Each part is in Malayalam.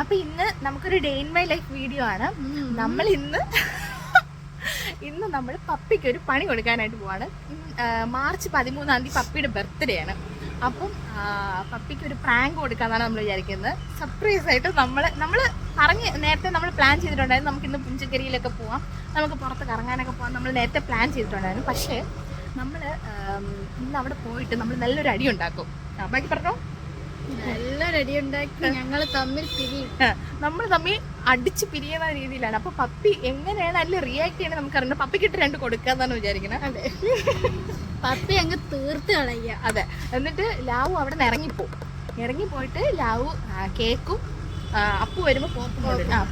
അപ്പൊ ഇന്ന് നമുക്കൊരു day in my life video ആണ്. നമ്മൾ ഇന്ന് നമ്മൾ പപ്പിക്ക് ഒരു പണി കൊടുക്കാനായിട്ട് പോവാണ്. മാർച്ച് 13 പപ്പിയുടെ ബർത്ത്ഡേ ആണ്. അപ്പം പപ്പിക്ക് ഒരു പ്രാങ്ക് കൊടുക്കാന്നാണ് നമ്മൾ വിചാരിക്കുന്നത്. സർപ്രൈസ് ആയിട്ട് നമ്മൾ പറഞ്ഞ് നേരത്തെ നമ്മൾ പ്ലാൻ ചെയ്തിട്ടുണ്ടായിരുന്നു. നമുക്ക് ഇന്ന് പുഞ്ചക്കരിയിലൊക്കെ പോവാം, നമുക്ക് പുറത്ത് കറങ്ങാനൊക്കെ പോകാം, നമ്മൾ നേരത്തെ പ്ലാൻ ചെയ്തിട്ടുണ്ടായിരുന്നു. പക്ഷേ നമ്മൾ ഇന്ന് അവിടെ പോയിട്ട് നമ്മൾ നല്ലൊരു അടി ഉണ്ടാക്കും. ബാക്കി പറഞ്ഞോ. നല്ലൊരു അടി ഉണ്ടാക്കി ഞങ്ങൾ തമ്മിൽ നമ്മൾ തമ്മിൽ അടിച്ച് പിരിയുന്ന രീതിയിലാണ്. അപ്പൊ പപ്പി എങ്ങനെയാണ് അതിൽ റിയാക്ട് ചെയ്യണത് നമുക്കറിയണം. പപ്പിക്കിട്ട് 2 കൊടുക്കാന്നാണ് വിചാരിക്കുന്നത്. അതെ, പപ്പി അങ്ങ് തീർത്ത് കളയുക. അതെ, എന്നിട്ട് ലാവു അവിടെ നിന്ന് ഇറങ്ങിപ്പോയിട്ട് ലാവു കേക്കും അപ്പു വരുമ്പോൾ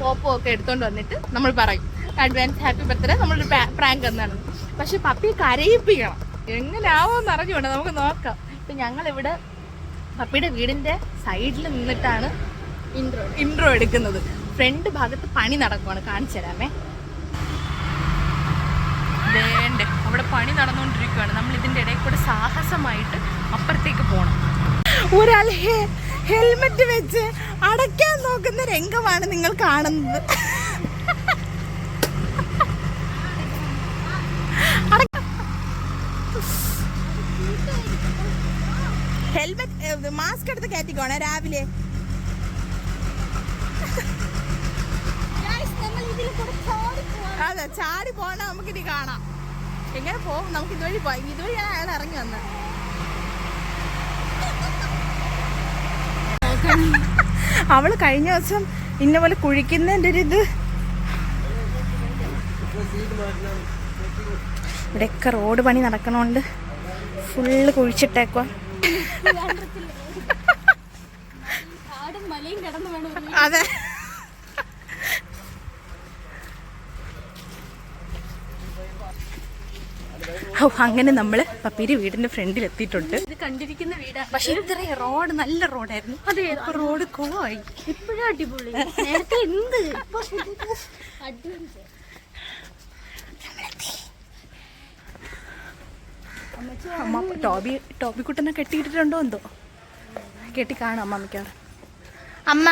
പോപ്പും ഒക്കെ എടുത്തോണ്ട് വന്നിട്ട് നമ്മൾ പറയും അഡ്വാൻസ് ഹാപ്പി ബർത്ത്ഡേ, നമ്മളൊരു പ്രാങ്ക് എന്നാണ്. പക്ഷെ പപ്പിയെ കരയിപ്പിക്കണം. എങ്ങനെയാവോന്ന് അറിഞ്ഞുകൊണ്ട് നമുക്ക് നോക്കാം. ഇപ്പൊ ഞങ്ങളിവിടെ പപ്പിയുടെ വീടിന്റെ സൈഡിൽ നിന്നിട്ടാണ് ഇൻട്രോ എടുക്കുന്നത്. ഫ്രണ്ട് ഭാഗത്ത് പണി നടക്കുവാണ്, കാണിച്ചു തരാമേ. വേണ്ടേ, അവിടെ പണി നടന്നുകൊണ്ടിരിക്കുകയാണ്. നമ്മൾ ഇതിന്റെ ഇടയിൽ കൂടെ സാഹസമായിട്ട് അപ്പുറത്തേക്ക് പോകണം. ഒരാൾ ഹെൽമെറ്റ് വെച്ച് അടയ്ക്കാൻ നോക്കുന്ന രംഗമാണ് നിങ്ങൾ കാണുന്നത്. ഹെൽമെറ്റ് മാസ്ക് എടുത്ത് കയറ്റിക്കോണേ രാവിലെ. അതെ, ചാടി പോകണ നമുക്കിനി കാണാം. എങ്ങനെ പോകും, നമുക്ക് ഇതുവഴി പോയി. ഇതുവഴിയാണ് അയാൾ ഇറങ്ങി വന്നത്. അവള് കഴിഞ്ഞ ദിവസം ഇന്ന പോലെ കുഴിക്കുന്നതിൻ്റെ ഒരു ഇത്. ഇവിടെയൊക്കെ റോഡ് പണി നടക്കണോണ്ട് ഫുള്ള് കുഴിച്ചിട്ടേക്കുവാ. അതെ, അങ്ങനെ നമ്മള് പപ്പീര് വീടിന്റെ ഫ്രണ്ടിൽ എത്തിയിട്ടുണ്ട്. ഇത് കണ്ടിരിക്കുന്ന വീടാ. പക്ഷെ ഇത്രയും റോഡ് നല്ല റോഡായിരുന്നു. അതെ, റോഡ് കുളമായി. ഇപ്പോഴും അടിപൊളി. നേരത്തെ എന്ത് അമ്മ ടോബിക്കുട്ടനെ കെട്ടിയിട്ടിട്ടുണ്ടോ എന്തോ, കെട്ടി കാണാം അമ്മമ്മയ്ക്കാറ്. അമ്മ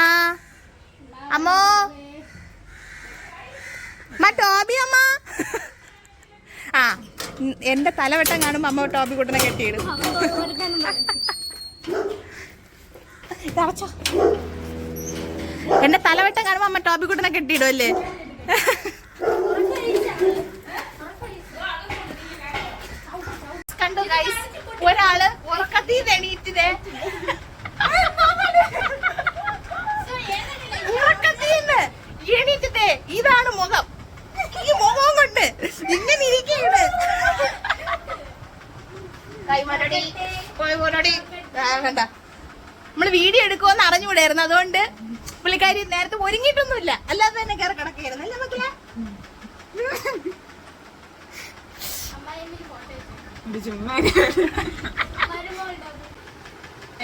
അമ്മോ ടോബി അമ്മ. ആ, എന്റെ തലവെട്ടം കാണുമ്പോ അമ്മ ടോബിക്കുട്ടനെ കെട്ടിയിടും. എന്റെ തലവെട്ടം കാണുമ്പോ അമ്മ ടോബിക്കുട്ടനെ കെട്ടിയിടും അല്ലേ. കണ്ടോ ഗൈസ്, ഒരാള് ഉറക്കത്തിൽ എണീറ്റതേ. എണീറ്റതേ, ഇതാണ് മുഖം. ഈ മുഖം കൊണ്ട് ഇങ്ങനെ ഇരിക്കുകയാണ്. വേണ്ട, നമ്മള് വീഡിയോ എടുക്കുമെന്ന് അറിഞ്ഞുകൂടായിരുന്നു. അതുകൊണ്ട് പുള്ളിക്കാരി നേരത്തെ ഒരുങ്ങിയിട്ടൊന്നുമില്ല, അല്ലാതെ തന്നെ കയറി കിടക്കുകയായിരുന്നു. അല്ലേ മക്കളെ?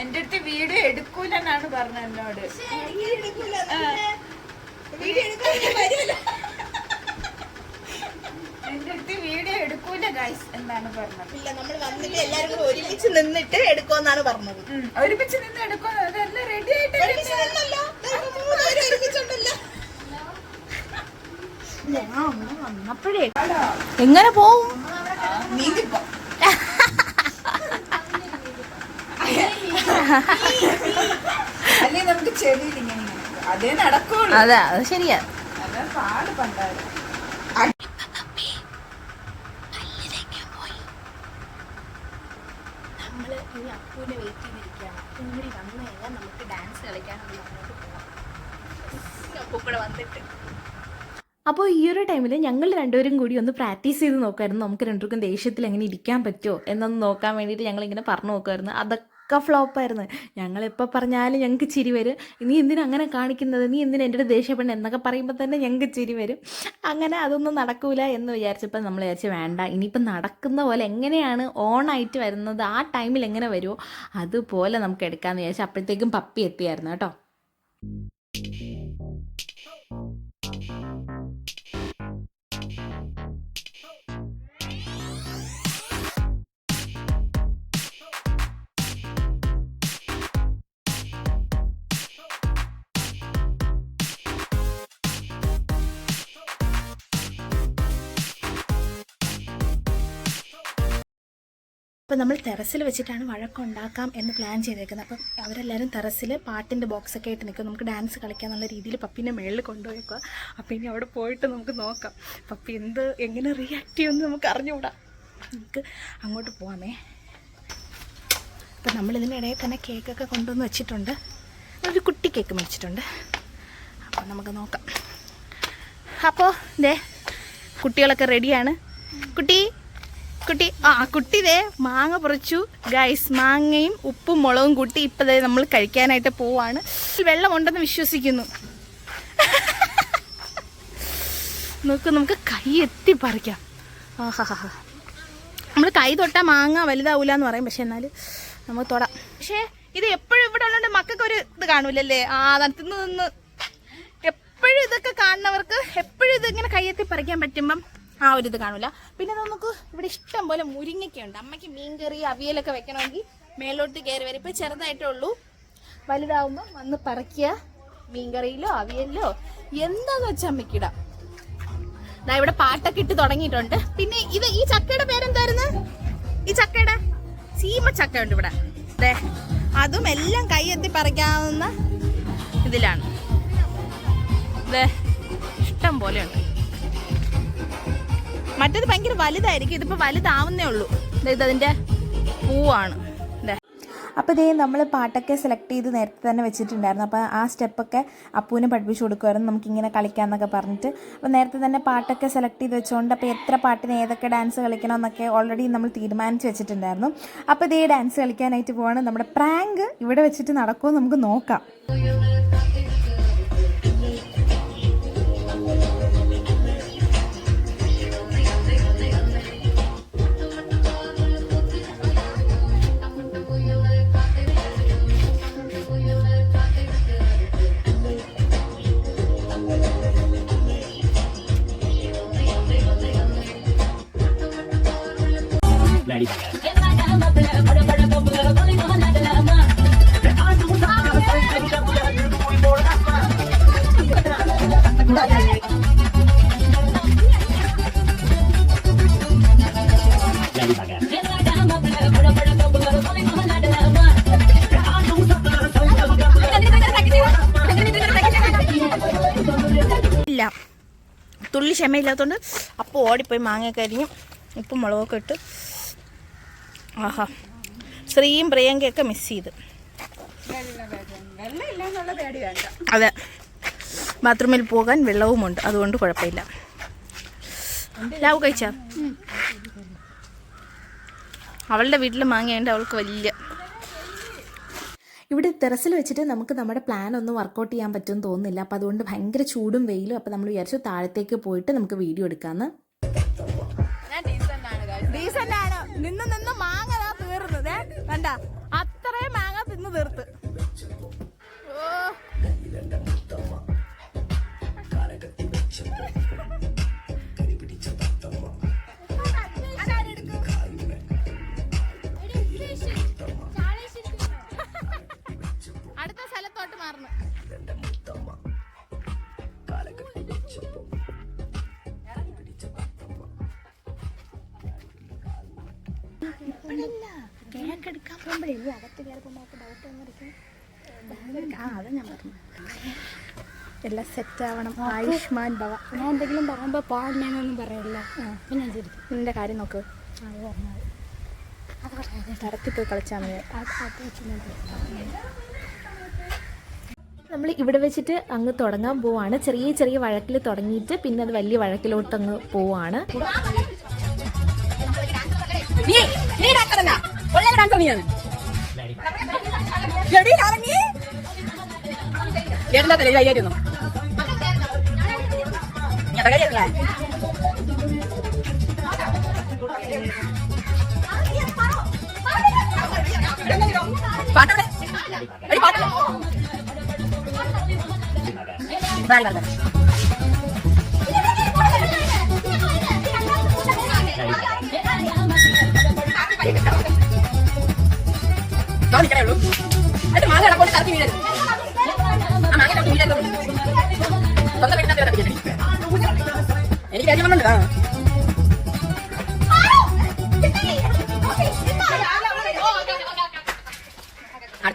എന്റെ അടുത്ത് വീഡിയോ എടുക്കൂലെന്നാണ് പറഞ്ഞത് എന്നോട്. എന്റെ അടുത്ത് വീഡിയോ എടുക്കൂല ഗൈസ് എന്നാണ് പറഞ്ഞത്. ഇല്ല, നമ്മൾ വന്നിട്ട് എല്ലാരും കൂടെ ഒരുമിച്ച് നിന്നിട്ട് എടുക്കുമെന്നാണ് പറഞ്ഞത്. ഒരുമിച്ച് നിന്ന് എടുക്കുന്നത് അതെല്ലാം റെഡി ആയിട്ട് വന്നപ്പോഴേ എങ്ങനെ പോവും? അല്ലേ നമുക്ക് ചെടിയിൽ ഇങ്ങനെ അതേ നടക്കുള്ളൂ. അതെ, അത് ശരിയാ. അതാ പാട് പണ്ടായിരുന്നു. നമ്മള് ഇനി അപ്പൂനെ വെയിറ്റ് ചെയ്തിരിക്കുകയാണ്. ഇങ്ങോട്ട് വന്നു കഴിഞ്ഞാൽ നമുക്ക് ഡാൻസ് കളിക്കാനുള്ള അപ്പൂ കൂടെ വന്നിട്ട്. അപ്പോൾ ഈ ഒരു ടൈമിൽ ഞങ്ങൾ രണ്ടുപേരും കൂടി ഒന്ന് പ്രാക്ടീസ് ചെയ്ത് നോക്കുമായിരുന്നു. നമുക്ക് രണ്ടുപേർക്കും ദേഷ്യത്തിൽ എങ്ങനെ ഇരിക്കാൻ പറ്റുമോ എന്നൊന്ന് നോക്കാൻ വേണ്ടിയിട്ട് ഞങ്ങളിങ്ങനെ പറഞ്ഞു നോക്കുമായിരുന്നു. അതൊക്കെ ഫ്ലോപ്പായിരുന്നു. ഞങ്ങളെപ്പോൾ പറഞ്ഞാലും ഞങ്ങൾക്ക് ചിരി വരും. നീ എന്തിനാ അങ്ങനെ കാണിക്കുന്നത്, നീ എന്തിനാ എൻ്റെ അടുത്ത് ദേഷ്യപ്പെടണം എന്നൊക്കെ പറയുമ്പോൾ തന്നെ ഞങ്ങൾക്ക് ചിരി വരും. അങ്ങനെ അതൊന്നും നടക്കൂല എന്ന് വിചാരിച്ചപ്പോൾ നമ്മൾ വിചാരിച്ച് വേണ്ട, ഇനിയിപ്പോൾ നടക്കുന്ന പോലെ എങ്ങനെയാണ് ഓണായിട്ട് വരുന്നത് ആ ടൈമിൽ എങ്ങനെ വരുമോ അതുപോലെ നമുക്ക് എടുക്കാമെന്ന് വിചാരിച്ചു. അപ്പോഴത്തേക്കും പപ്പി എത്തിയായിരുന്നു കേട്ടോ. അപ്പോൾ നമ്മൾ ടെറസിൽ വെച്ചിട്ടാണ് വഴക്കുണ്ടാക്കാം എന്ന് പ്ലാൻ ചെയ്തേക്കുന്നത്. അപ്പം അവരെല്ലാവരും ടെറസിൽ പാട്ടിൻ്റെ ബോക്സൊക്കെ ആയിട്ട് നിൽക്കും. നമുക്ക് ഡാൻസ് കളിക്കാന്നുള്ള രീതിയിൽ പപ്പീനെ മേളിൽ കൊണ്ടുപോയേക്കുക. അപ്പോൾ ഇനി അവിടെ പോയിട്ട് നമുക്ക് നോക്കാം പപ്പി എങ്ങനെ റിയാക്ട് ചെയ്യുമെന്ന് നമുക്ക് അറിഞ്ഞുകൂടാ. നമുക്ക് അങ്ങോട്ട് പോവാമേ. അപ്പം നമ്മളിതിനിടയിൽ തന്നെ കേക്കൊക്കെ കൊണ്ടുവന്ന് വെച്ചിട്ടുണ്ട്. ഒരു കുട്ടി കേക്ക് മേടിച്ചിട്ടുണ്ട്. അപ്പോൾ നമുക്ക് നോക്കാം. അപ്പോൾ ദേ കുട്ടികളൊക്കെ റെഡിയാണ്. കുട്ടി കുട്ടി ദേ മാങ്ങ പറിച്ചു ഗൈസ്. മാങ്ങയും ഉപ്പും മുളകും കൂട്ടി ഇപ്പം ദേ നമ്മൾ കഴിക്കാനായിട്ട് പോവാണ്. വെള്ളമുണ്ടെന്ന് വിശ്വസിക്കുന്നു. നമുക്ക് കൈ എത്തി പറിക്കാം. ആഹാ, നമ്മൾ കൈ തൊട്ടാൽ മാങ്ങ വലുതാവൂല എന്ന് പറയും. പക്ഷെ എന്നാൽ നമുക്ക് തൊടാം. പക്ഷേ ഇത് എപ്പോഴും ഇവിടെ ഉള്ളതുകൊണ്ട് മക്കൾക്ക് ഒരു ഇത് കാണൂലല്ലേ. തിന്ന് എപ്പോഴും ഇതൊക്കെ കാണുന്നവർക്ക് എപ്പോഴും ഇതിങ്ങനെ കയ്യെത്തി പറിക്കാൻ പറ്റുമ്പം ആ ഒരു ഇത് കാണൂല. പിന്നെ നമുക്ക് ഇവിടെ ഇഷ്ടം പോലെ മുരിങ്ങയ്ക്ക ഉണ്ട്. അമ്മയ്ക്ക് മീൻകറി അവിയലൊക്കെ വെക്കണമെങ്കിൽ മേലോട്ട് കയറി വരും. ഇപ്പം ചെറുതായിട്ടേ ഉള്ളൂ. വലുതാവുമ്പോൾ വന്ന് പറിക്കുക. മീൻകറിയിലോ അവിയലിലോ എന്താന്ന് വെച്ചാൽ അമ്മയ്ക്കിടാം. ഇവിടെ പാട്ടൊക്കെ ഇട്ട് തുടങ്ങിയിട്ടുണ്ട്. പിന്നെ ഈ ചക്കയുടെ പേരെന്തായിരുന്നു? ഈ ചക്കയുടെ ചീമച്ചക്ക ഉണ്ട് ഇവിടെ. അതെ, അതും എല്ലാം കൈയെത്തി പറിക്കാവുന്ന ഇതിലാണ്. അതെ, ഇഷ്ടം പോലെ ഉണ്ട്. മറ്റേത് ഭയങ്കര വലുതായിരിക്കും. ഇതിപ്പോൾ വലുതാവുന്നേ ഉള്ളൂ. ഇതതിൻ്റെ പൂവാണ്. അപ്പോൾ ഇതേ നമ്മൾ പാട്ടൊക്കെ സെലക്ട് ചെയ്ത് നേരത്തെ തന്നെ വെച്ചിട്ടുണ്ടായിരുന്നു. അപ്പോൾ ആ സ്റ്റെപ്പൊക്കെ അപ്പൂനെ പഠിപ്പിച്ചു കൊടുക്കുമായിരുന്നു, നമുക്കിങ്ങനെ കളിക്കാമെന്നൊക്കെ പറഞ്ഞിട്ട്. അപ്പോൾ നേരത്തെ തന്നെ പാട്ടൊക്കെ സെലക്ട് ചെയ്ത് വെച്ചുകൊണ്ട് അപ്പോൾ എത്ര പാട്ടിന് ഏതൊക്കെ ഡാൻസ് കളിക്കണമെന്നൊക്കെ ഓൾറെഡി നമ്മൾ തീരുമാനിച്ച് വെച്ചിട്ടുണ്ടായിരുന്നു. അപ്പോൾ ഇതേ ഡാൻസ് കളിക്കാനായിട്ട് പോവാണ്. നമ്മുടെ പ്രാങ്ക് ഇവിടെ വെച്ചിട്ട് നടക്കുമോ നമുക്ക് നോക്കാം. ഇല്ല, തുള്ളി ക്ഷമയില്ലാത്തതുകൊണ്ട് അപ്പോൾ ഓടിപ്പോയി മാങ്ങയൊക്കെ അരിഞ്ഞും ഉപ്പും മുളകൊക്കെ ഇട്ട്. ആഹാ, ശ്രീയും പ്രിയങ്കയൊക്കെ മിസ് ചെയ്ത്. അതെ, ബാത്റൂമിൽ പോകാൻ വെള്ളവുമുണ്ട്, അതുകൊണ്ട് കുഴപ്പമില്ല. ലാവ് കഴിച്ച അവളുടെ വീട്ടിൽ മാങ്ങയുണ്ട്. അവൾക്ക് വലിയ ഇവിടെ ടെറസിൽ വെച്ചിട്ട് നമുക്ക് നമ്മുടെ പ്ലാൻ ഒന്നും വർക്കൗട്ട് ചെയ്യാൻ പറ്റുമെന്ന് തോന്നുന്നില്ല. അപ്പോൾ അതുകൊണ്ട് ഭയങ്കര ചൂടും വെയിലും. അപ്പോൾ നമ്മൾ വിചാരിച്ചു താഴത്തേക്ക് പോയിട്ട് നമുക്ക് വീഡിയോ എടുക്കാമെന്ന്. നിന്ന് മാങ്ങ തീർന്നത് വേണ്ട, അത്രയും മാങ്ങ തിന്ന് തീർത്ത്. അടുത്ത സ്ഥലത്തോട്ട് മാറുന്നു. കേക്കെടുക്കാൻ പോകുമ്പോഴേ അകത്ത് കയറി പോകുമ്പോൾ ഡൗട്ട് വന്നിരിക്കും. അതാ ഞാൻ പറഞ്ഞു, എല്ലാം സെറ്റ് ആവണം. ആയുഷ്മാൻ ഭവ. ഞാൻ എന്തെങ്കിലും പറയുമ്പോൾ പാടിനൊന്നും പറയില്ല. പിന്നെ ഞാൻ ശരിക്കും നിന്റെ കാര്യം നോക്ക്. അത് പറഞ്ഞാൽ തരത്തിൽ പോയി കളിച്ചാൽ മതി. നമ്മൾ ഇവിടെ വെച്ചിട്ട് അങ്ങ് തുടങ്ങാൻ പോവാണ്. ചെറിയ ചെറിയ വഴക്കിൽ തുടങ്ങിയിട്ട് പിന്നെ അത് വലിയ വഴക്കിലോട്ട് അങ്ങ് പോവാണ്. എനിക്ക്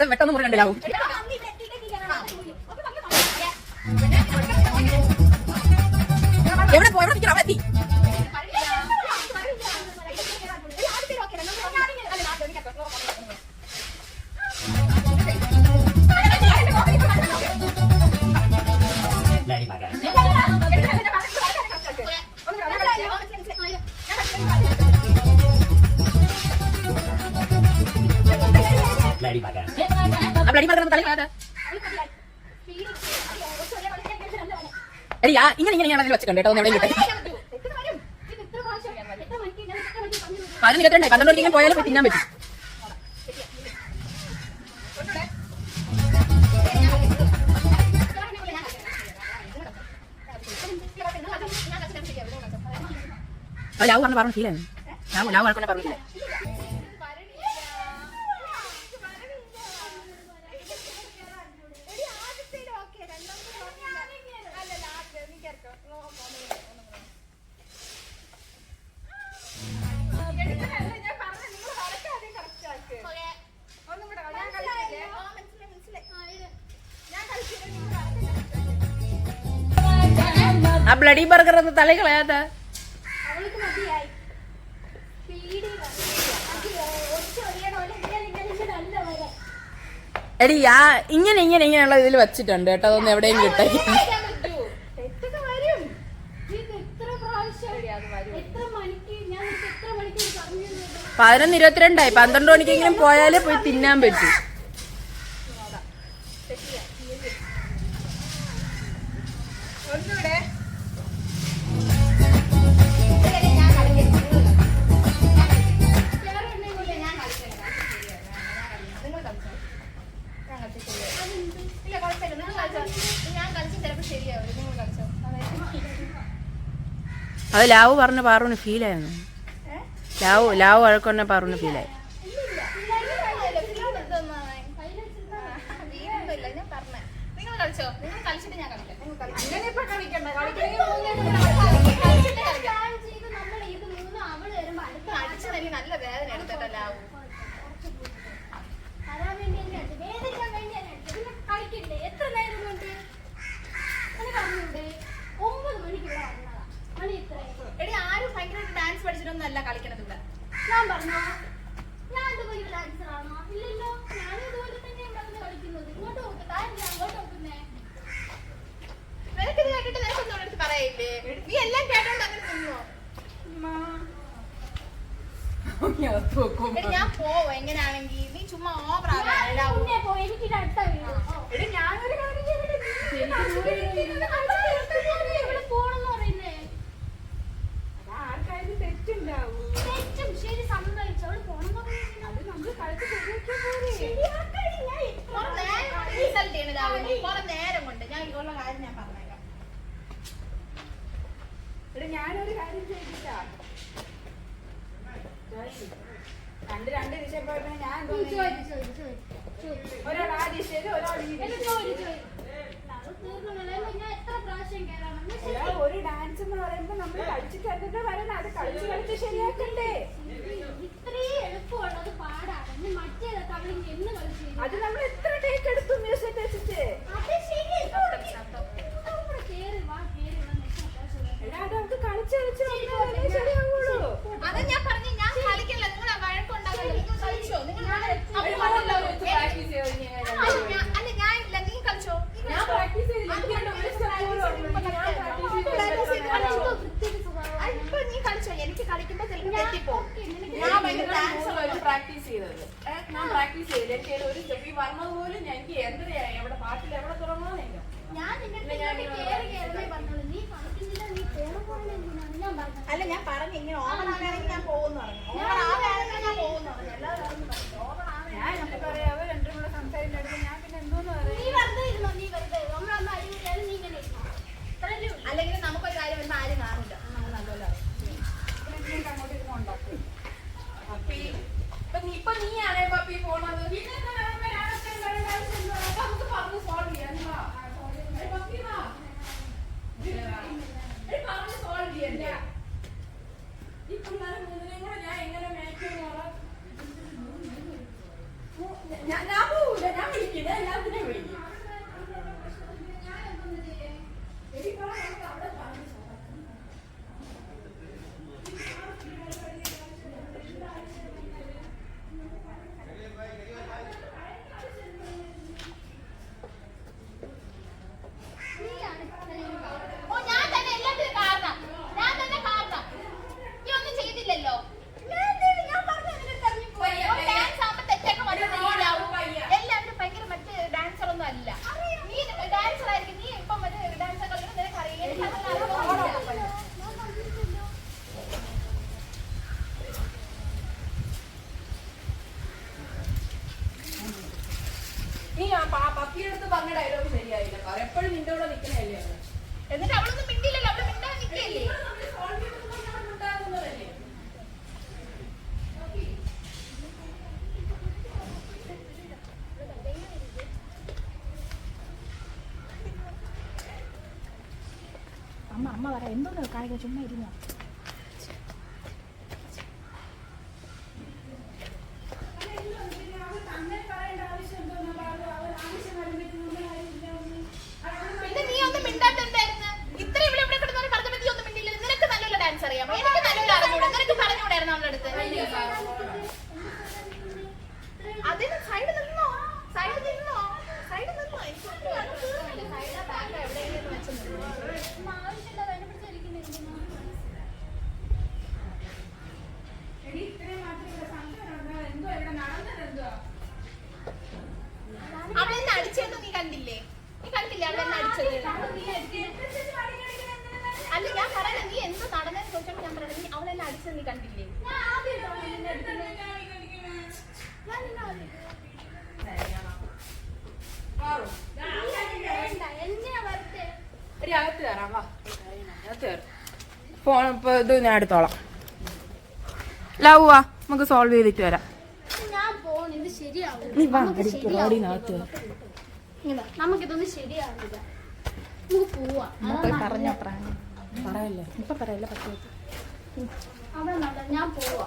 അത് പെട്ടെന്ന് മുറി കണ്ടില്ലാവും. എവിടെ പോയി? എവിടെ നിൽക്കണം? അവിടെ എത്തി. എടി ഇങ്ങനെയാണ് അതിൽ വെച്ചിട്ടുണ്ട് കേട്ടോ. എവിടെയും കിട്ടും. 11:22 12 മണിക്ക് പോയാലും പോയി തിന്നാൻ പറ്റും. ലാവ് പറഞ്ഞ ഫീലാണ്. ലാവ് വഴക്കൊന്നെ പറഞ്ഞില്ല. ആ ബ്ലഡി ബർഗർ ഒന്ന് തലയിൽ കളയാത്ത. എടി ഇങ്ങനെയുള്ള ഇതിൽ വെച്ചിട്ടുണ്ട് കേട്ടോ. അതൊന്നും എവിടെയും കിട്ടാൻ 11:22 12 മണിക്കെങ്കിലും പോയാലേ പോയി തിന്നാൻ പറ്റൂ. അത് ലാവ് പറഞ്ഞ പാറുവിന് ഫീലായിരുന്നു. ലാവ് വഴക്കൊന്ന പാറുവിന് ഫീലായി. നല്ല വേദന എടുത്തിട്ടല്ലോ. എത്ര നേരം കൊണ്ട് എടി ആരും ഭയങ്കരമായിട്ട് ഡാൻസ് പഠിച്ചിട്ടൊന്നും അല്ല കളിക്കണത് ഇവിടെ. ഞാൻ പറഞ്ഞോ ഞാൻ ഇതുപോലെ ഡാൻസർ ആണോ? ഇല്ലല്ലോ. ഞാനും ഇതുപോലെ തന്നെയാണ് കളിക്കുന്നത്. ഇങ്ങോട്ട് നോക്കട്ടെ. അങ്ങോട്ട് നോക്കുന്നേ. നിനക്കിത് കേട്ടിട്ട് നിനക്കൊന്നും എടുത്ത് പറയില്ലേ? നീ എല്ലാം കേട്ടോണ്ട് അങ്ങനെ നിന്നോ? ഞാൻ പോവും എങ്ങനെയാണെങ്കിൽ. നീ ചുമ്മാ ഓവറാ. എനിക്കിത് അടുത്ത ഞാനൊരു പോണെന്ന് പറയുന്നേ. ആർക്കായാലും തെറ്റുണ്ടാവും. തെറ്റും ശരി സമ്മതിച്ചു. അവള് പോണെന്ന് പറയുന്നത് അത് നമ്മള് കളിച്ച് കുറെ നേരം കൊണ്ട് ഞാൻ ഇതുള്ള കാര്യം ഞാൻ പറഞ്ഞേക്കാം. ഞാനൊരു കാര്യം ചെയ്തിട്ടാ രണ്ട് ദിശ പോയപ്പോ ഞാൻ ഒരാൾ ആ ദിശയില് ഒരാൾ ഒരു ഡാൻസ് എന്ന് പറയുമ്പോ നമ്മൾ കളിച്ചിട്ട് അതിന്റെ വരണം. അത് കളിച്ച് കളിച്ച് ശരിയാക്കണ്ടേ? ഇത്രയും എളുപ്പമുള്ളത് പാടാണ്. അത് നമ്മൾ എത്ര ടേക്ക് എടുത്തു മ്യൂസിക് വെച്ചിട്ട്. നമുക്ക് കളിച്ച് കളിച്ച് ശരിയാവുള്ളൂ. അത് ഞാൻ പറഞ്ഞു. ഞാൻ കളിക്കില്ല. നിങ്ങൾ വഴക്കുണ്ടാകല്ലോ. നിങ്ങൾ കളിച്ചോ. നിങ്ങൾ അല്ല ഞാൻ ഇല്ല. നീ കളിച്ചോ. ഇപ്പൊ നീ കളിച്ചോ. എനിക്ക് കളിക്കുമ്പോ ചിലപ്പോൾ തെറ്റിപ്പോ. ഞാൻ ഭയങ്കര ഡാൻസ് പ്രാക്ടീസ് ചെയ്തത്. ഞാൻ പ്രാക്ടീസ് ചെയ്ത് എനിക്ക് ഒരു സ്റ്റെപ്പ് പറഞ്ഞതുപോലും എനിക്ക് എന്തരയായി എവിടെ പാട്ടിൽ എവിടെ തുടങ്ങണമെന്നില്ല. അല്ല ഞാൻ പറഞ്ഞു ഇങ്ങനെ ഓവറാണെങ്കിൽ ഞാൻ പോകുന്നു പറഞ്ഞു. ഓവറാണെങ്കിൽ ഞാൻ പോകുന്നു പറഞ്ഞു. ഞാൻ നമുക്ക് പറയാവോ രണ്ടും കൂടെ സംസാരിക്കുന്നത്. ഞാൻ പിന്നെ എന്തോന്ന് പറയാം. അല്ലെങ്കിൽ നമുക്കൊരു കാര്യം വരുമ്പോൾ ആരും കാണില്ല. നമുക്ക് നല്ലല്ലോ അങ്ങോട്ട് ഇരുന്ന് ഉണ്ടാക്കും. ഇപ്പൊ നീയാണേ പപ്പി പോണത്. നമുക്ക് പറഞ്ഞു സോൾവ് ചെയ്യാം. പറഞ്ഞു സോൾവ് ചെയ്യണ്ടേ? ഈ പിള്ളേരെ മൂന്നിനെയും കൂടെ ഞാൻ എങ്ങനെ മേക്കുന്ന പക്കിയെടുത്ത് പറഞ്ഞ ഡയലോഗ് ശരിയായില്ല. എപ്പോഴും നിന്റെ കൂടെ നിൽക്കണല്ലേ അവള്. എന്നിട്ട് അവളൊന്നും മിണ്ടിയില്ലല്ലോ, അവള് മിണ്ടാൻ നിൽക്കല്ലേ. അമ്മ പറയാം എന്തോന്ന് കാണിക്കാൻ ചുമ്മാ ഇരുന്നോ. പിന്നെ നീ ഒന്നും മിണ്ടാട്ടെന്തായിരുന്നു? ഇത്ര ഇവിടെ ഇവിടെ കിടന്നവരെ പറഞ്ഞപ്പോൾ നീ ഒന്നും മിണ്ടില്ല. നിനക്ക് നല്ലൊരു ഡാൻസ് അറിയാമോ? എനിക്ക് നല്ലൊരു അറിഞ്ഞൂടെ. നിനക്ക് പറഞ്ഞുകൂടായിരുന്നു അവളുടെ അടുത്ത്. അതിന് സൈഡ് നിന്നോ, സൈഡ് നിന്നോ, സൈഡ് നിന്നോ. എവിടെയെങ്കിലും വെച്ച് അവളെന്നെ അടിച്ചെന്ന് നീ കണ്ടില്ലേ? നീ കണ്ടില്ലേ അവളെന്നെ അടിച്ചത്? അല്ല ഞാൻ പറയണ നീ എന്ത് നടന്നെന്ന് ചോദിച്ചപ്പോൾ ഞാൻ പറയണ നീ അവളെന്നെ അടിച്ചത് നീ കണ്ടില്ലേ? അകത്ത് കയറാം, വാ അകത്ത് കയറാം. ഫോൺ ഇപ്പൊ ഇത് ഞാൻ എടുത്തോളാം. ലവ് വാ, നമുക്ക് സോൾവ് ചെയ്തിട്ട് വരാം. നീ വാ, റോഡിനകത്ത് നമുക്കിതൊന്നും ശരിയാവില്ല. നമുക്ക് പോവാ. പറഞ്ഞോ പറയല്ലേ. ഇപ്പൊ പറയല്ലേ പറ്റും. അവിടെ ഞാൻ പോവാ.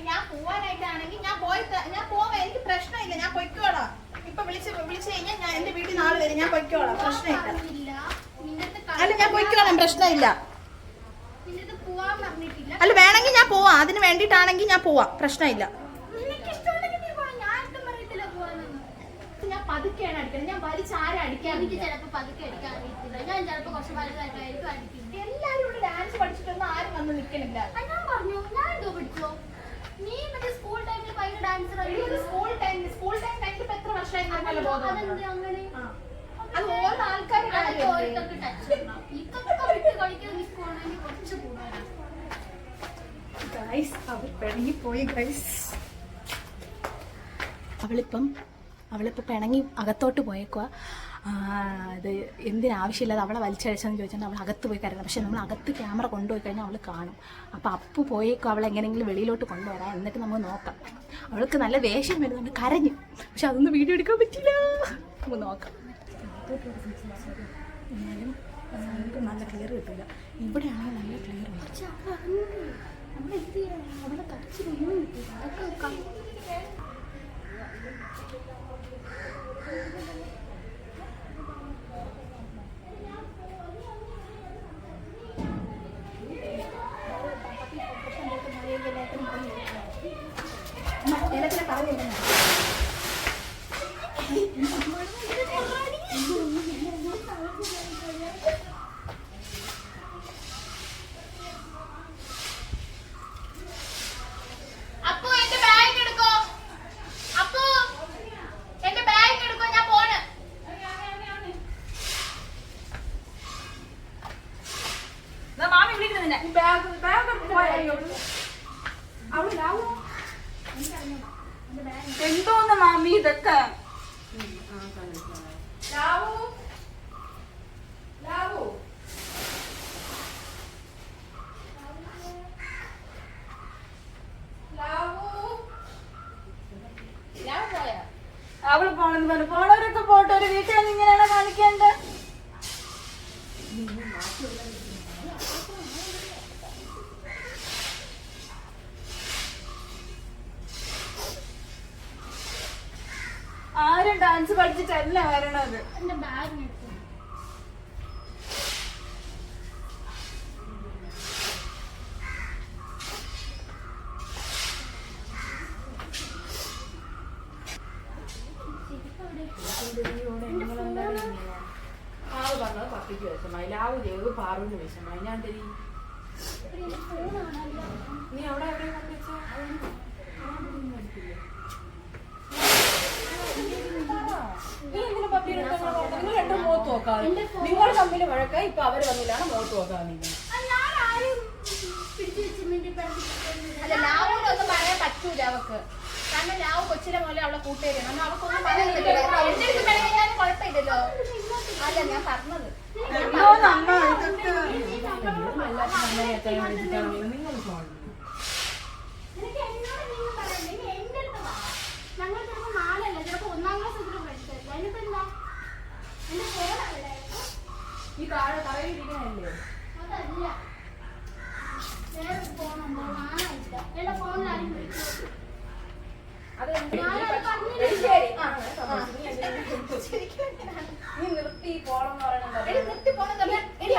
ഞാൻ പോവാനായിട്ടാണെങ്കിൽ ഞാൻ പോവാം, എനിക്ക് പ്രശ്നമില്ല, ഞാൻ പൊയ്ക്കോളാം. ഇപ്പൊ വിളിച്ച് കഴിഞ്ഞാൽ ഞാൻ എന്റെ വീട്ടിൽ നാളെ വരും, ഞാൻ പൊയ്ക്കോളാം, പ്രശ്നമില്ല. അല്ല ഞാൻ പൊയ്ക്കോളാം, പ്രശ്നമില്ല. അല്ല വേണമെങ്കിൽ ഞാൻ പോവാം, അതിന് വേണ്ടിയിട്ടാണെങ്കിൽ ഞാൻ പോവാം, പ്രശ്നമില്ല. ഞാൻ പതുക്കെയാണ് അടിക്കുന്നത്, ഞാൻ വലിച്ചാരെ അടിക്കാൻ. എനിക്ക് ചിലപ്പോ പതുക്കെ അടിക്കാൻ അറിയത്തില്ല. ഞാൻ ചിലപ്പോ കുറച്ച് വലുതായിട്ടായിരിക്കും അടിക്കുന്നത്. എല്ലാരും ഇവിടെ ഡാൻസ് പഠിച്ചിട്ടൊന്നും ആരും വന്ന് നിൽക്കണില്ല. ഞാൻ പറഞ്ഞു ഞാൻ എന്തോ പഠിച്ചോ. നീ മറ്റേ സ്കൂൾ ടൈമിൽ ഭയങ്കര ഡാൻസർ ആയിരുന്നു. സ്കൂൾ ടൈമിൽ ഇപ്പൊ എത്ര വർഷമായി അതെന്ത് അങ്ങനെ അത് ഓരോ ആൾക്കാർ ഓരോരുത്തർക്ക് ടച്ച് ഉണ്ടാവും. ഇതൊക്കെ വിട്ട് കളിക്കാൻ നിൽക്കുവാണെങ്കിൽ കുറച്ച് കൂടുതലാണ്. അവർ പിണങ്ങിപ്പോയി ഗൈസ്. അവളിപ്പോൾ പിണങ്ങി അകത്തോട്ട് പോയേക്കുക. അത് എന്തിനാവശ്യമില്ലാതെ അവളെ വലിച്ചഴിച്ചെന്ന് ചോദിച്ചാൽ അവൾ അകത്ത് പോയി കരയണം. പക്ഷെ നമ്മൾ അകത്ത് ക്യാമറ കൊണ്ടുപോയി കഴിഞ്ഞാൽ അവൾ കാണും. അപ്പോൾ അപ്പു പോയേക്കും അവളെ എങ്ങനെയെങ്കിലും വെളിയിലോട്ട് കൊണ്ടുവരാം, എന്നിട്ട് നമുക്ക് നോക്കാം. അവൾക്ക് നല്ല വേഷം വരുന്നുണ്ട്, കരഞ്ഞു. പക്ഷെ അതൊന്നും വീഡിയോ എടുക്കാൻ പറ്റില്ല. നമുക്ക് നോക്കാം. എന്നാലും നമുക്ക് നല്ല ക്ലിയർ കിട്ടില്ല. ഇവിടെയാണെങ്കിൽ നല്ല ക്ലിയർ ഉണ്ട്. പക്ഷെ അവളെന്ത് ചെയ്യണം? അവളെ കരച്ചിലൊന്നും കിട്ടില്ല. അതൊക്കെ എന്തോന്ന് മാമി ഇതൊക്കെ? അവള് പോണെന്ന് പറഞ്ഞു. പോണവരൊക്കെ പോട്ടെ, ഒരു വീട്ടിൽ നിന്ന് ഇങ്ങനെയാണ് കാണിക്കേണ്ടത്. ആരും ഡാൻസ് പഠിച്ചിട്ടല്ല വരണത്. എന്റെ ബാഗ് ആള് പറഞ്ഞത് പപ്പിക്ക് വിഷമായി, ലാവ് ചെയ്തത് പാറുവിന് വിഷമായി. ഞാൻ തരി നീ അവിടെ എവിടെ കൊണ്ടുവച്ചോ? നീ എന്തിനാ പപ്പിയുടെ നിങ്ങൾ രണ്ടും മുഖത്ത് നോക്കാതെ? നിങ്ങൾ തമ്മിൽ വഴക്ക, ഇപ്പൊ അവര് തമ്മിലാണ് മുഖത്ത് നോക്കാതെ നിൽക്കുന്നത്. അല്ല ലാവൂനൊന്നും പറയാൻ പറ്റൂല അവക്ക്. കാരണം ഞാൻ കൊച്ചിലെ പോലെ അവളെ കൂട്ടുകാരിയാണ്. അന്ന് അവൾക്കൊന്നും പറയാൻ പറ്റില്ല. എന്റെ അടുത്ത് ഞാൻ കുഴപ്പമില്ലല്ലോ. അല്ല ഞാൻ പറഞ്ഞത് ഞങ്ങൾ ചിലപ്പോൾ 4 അല്ല ചിലപ്പോൾ 1-ാം ക്ലാസ് പഠിച്ചത്. അതിനിപ്പോ എന്താ എന്റെ ഫോണല്ലേ ഈ താഴെ തറയിലിരിക്കണല്ലേ? അതല്ല വേറെ ഫോണുണ്ടോ? ഞാനായില്ല എന്റെ ഫോണിലാരും വിളിച്ചു. നീ നിർത്തി പോണെന്ന് പറയണത്. നിർത്തി പോണെന്ന്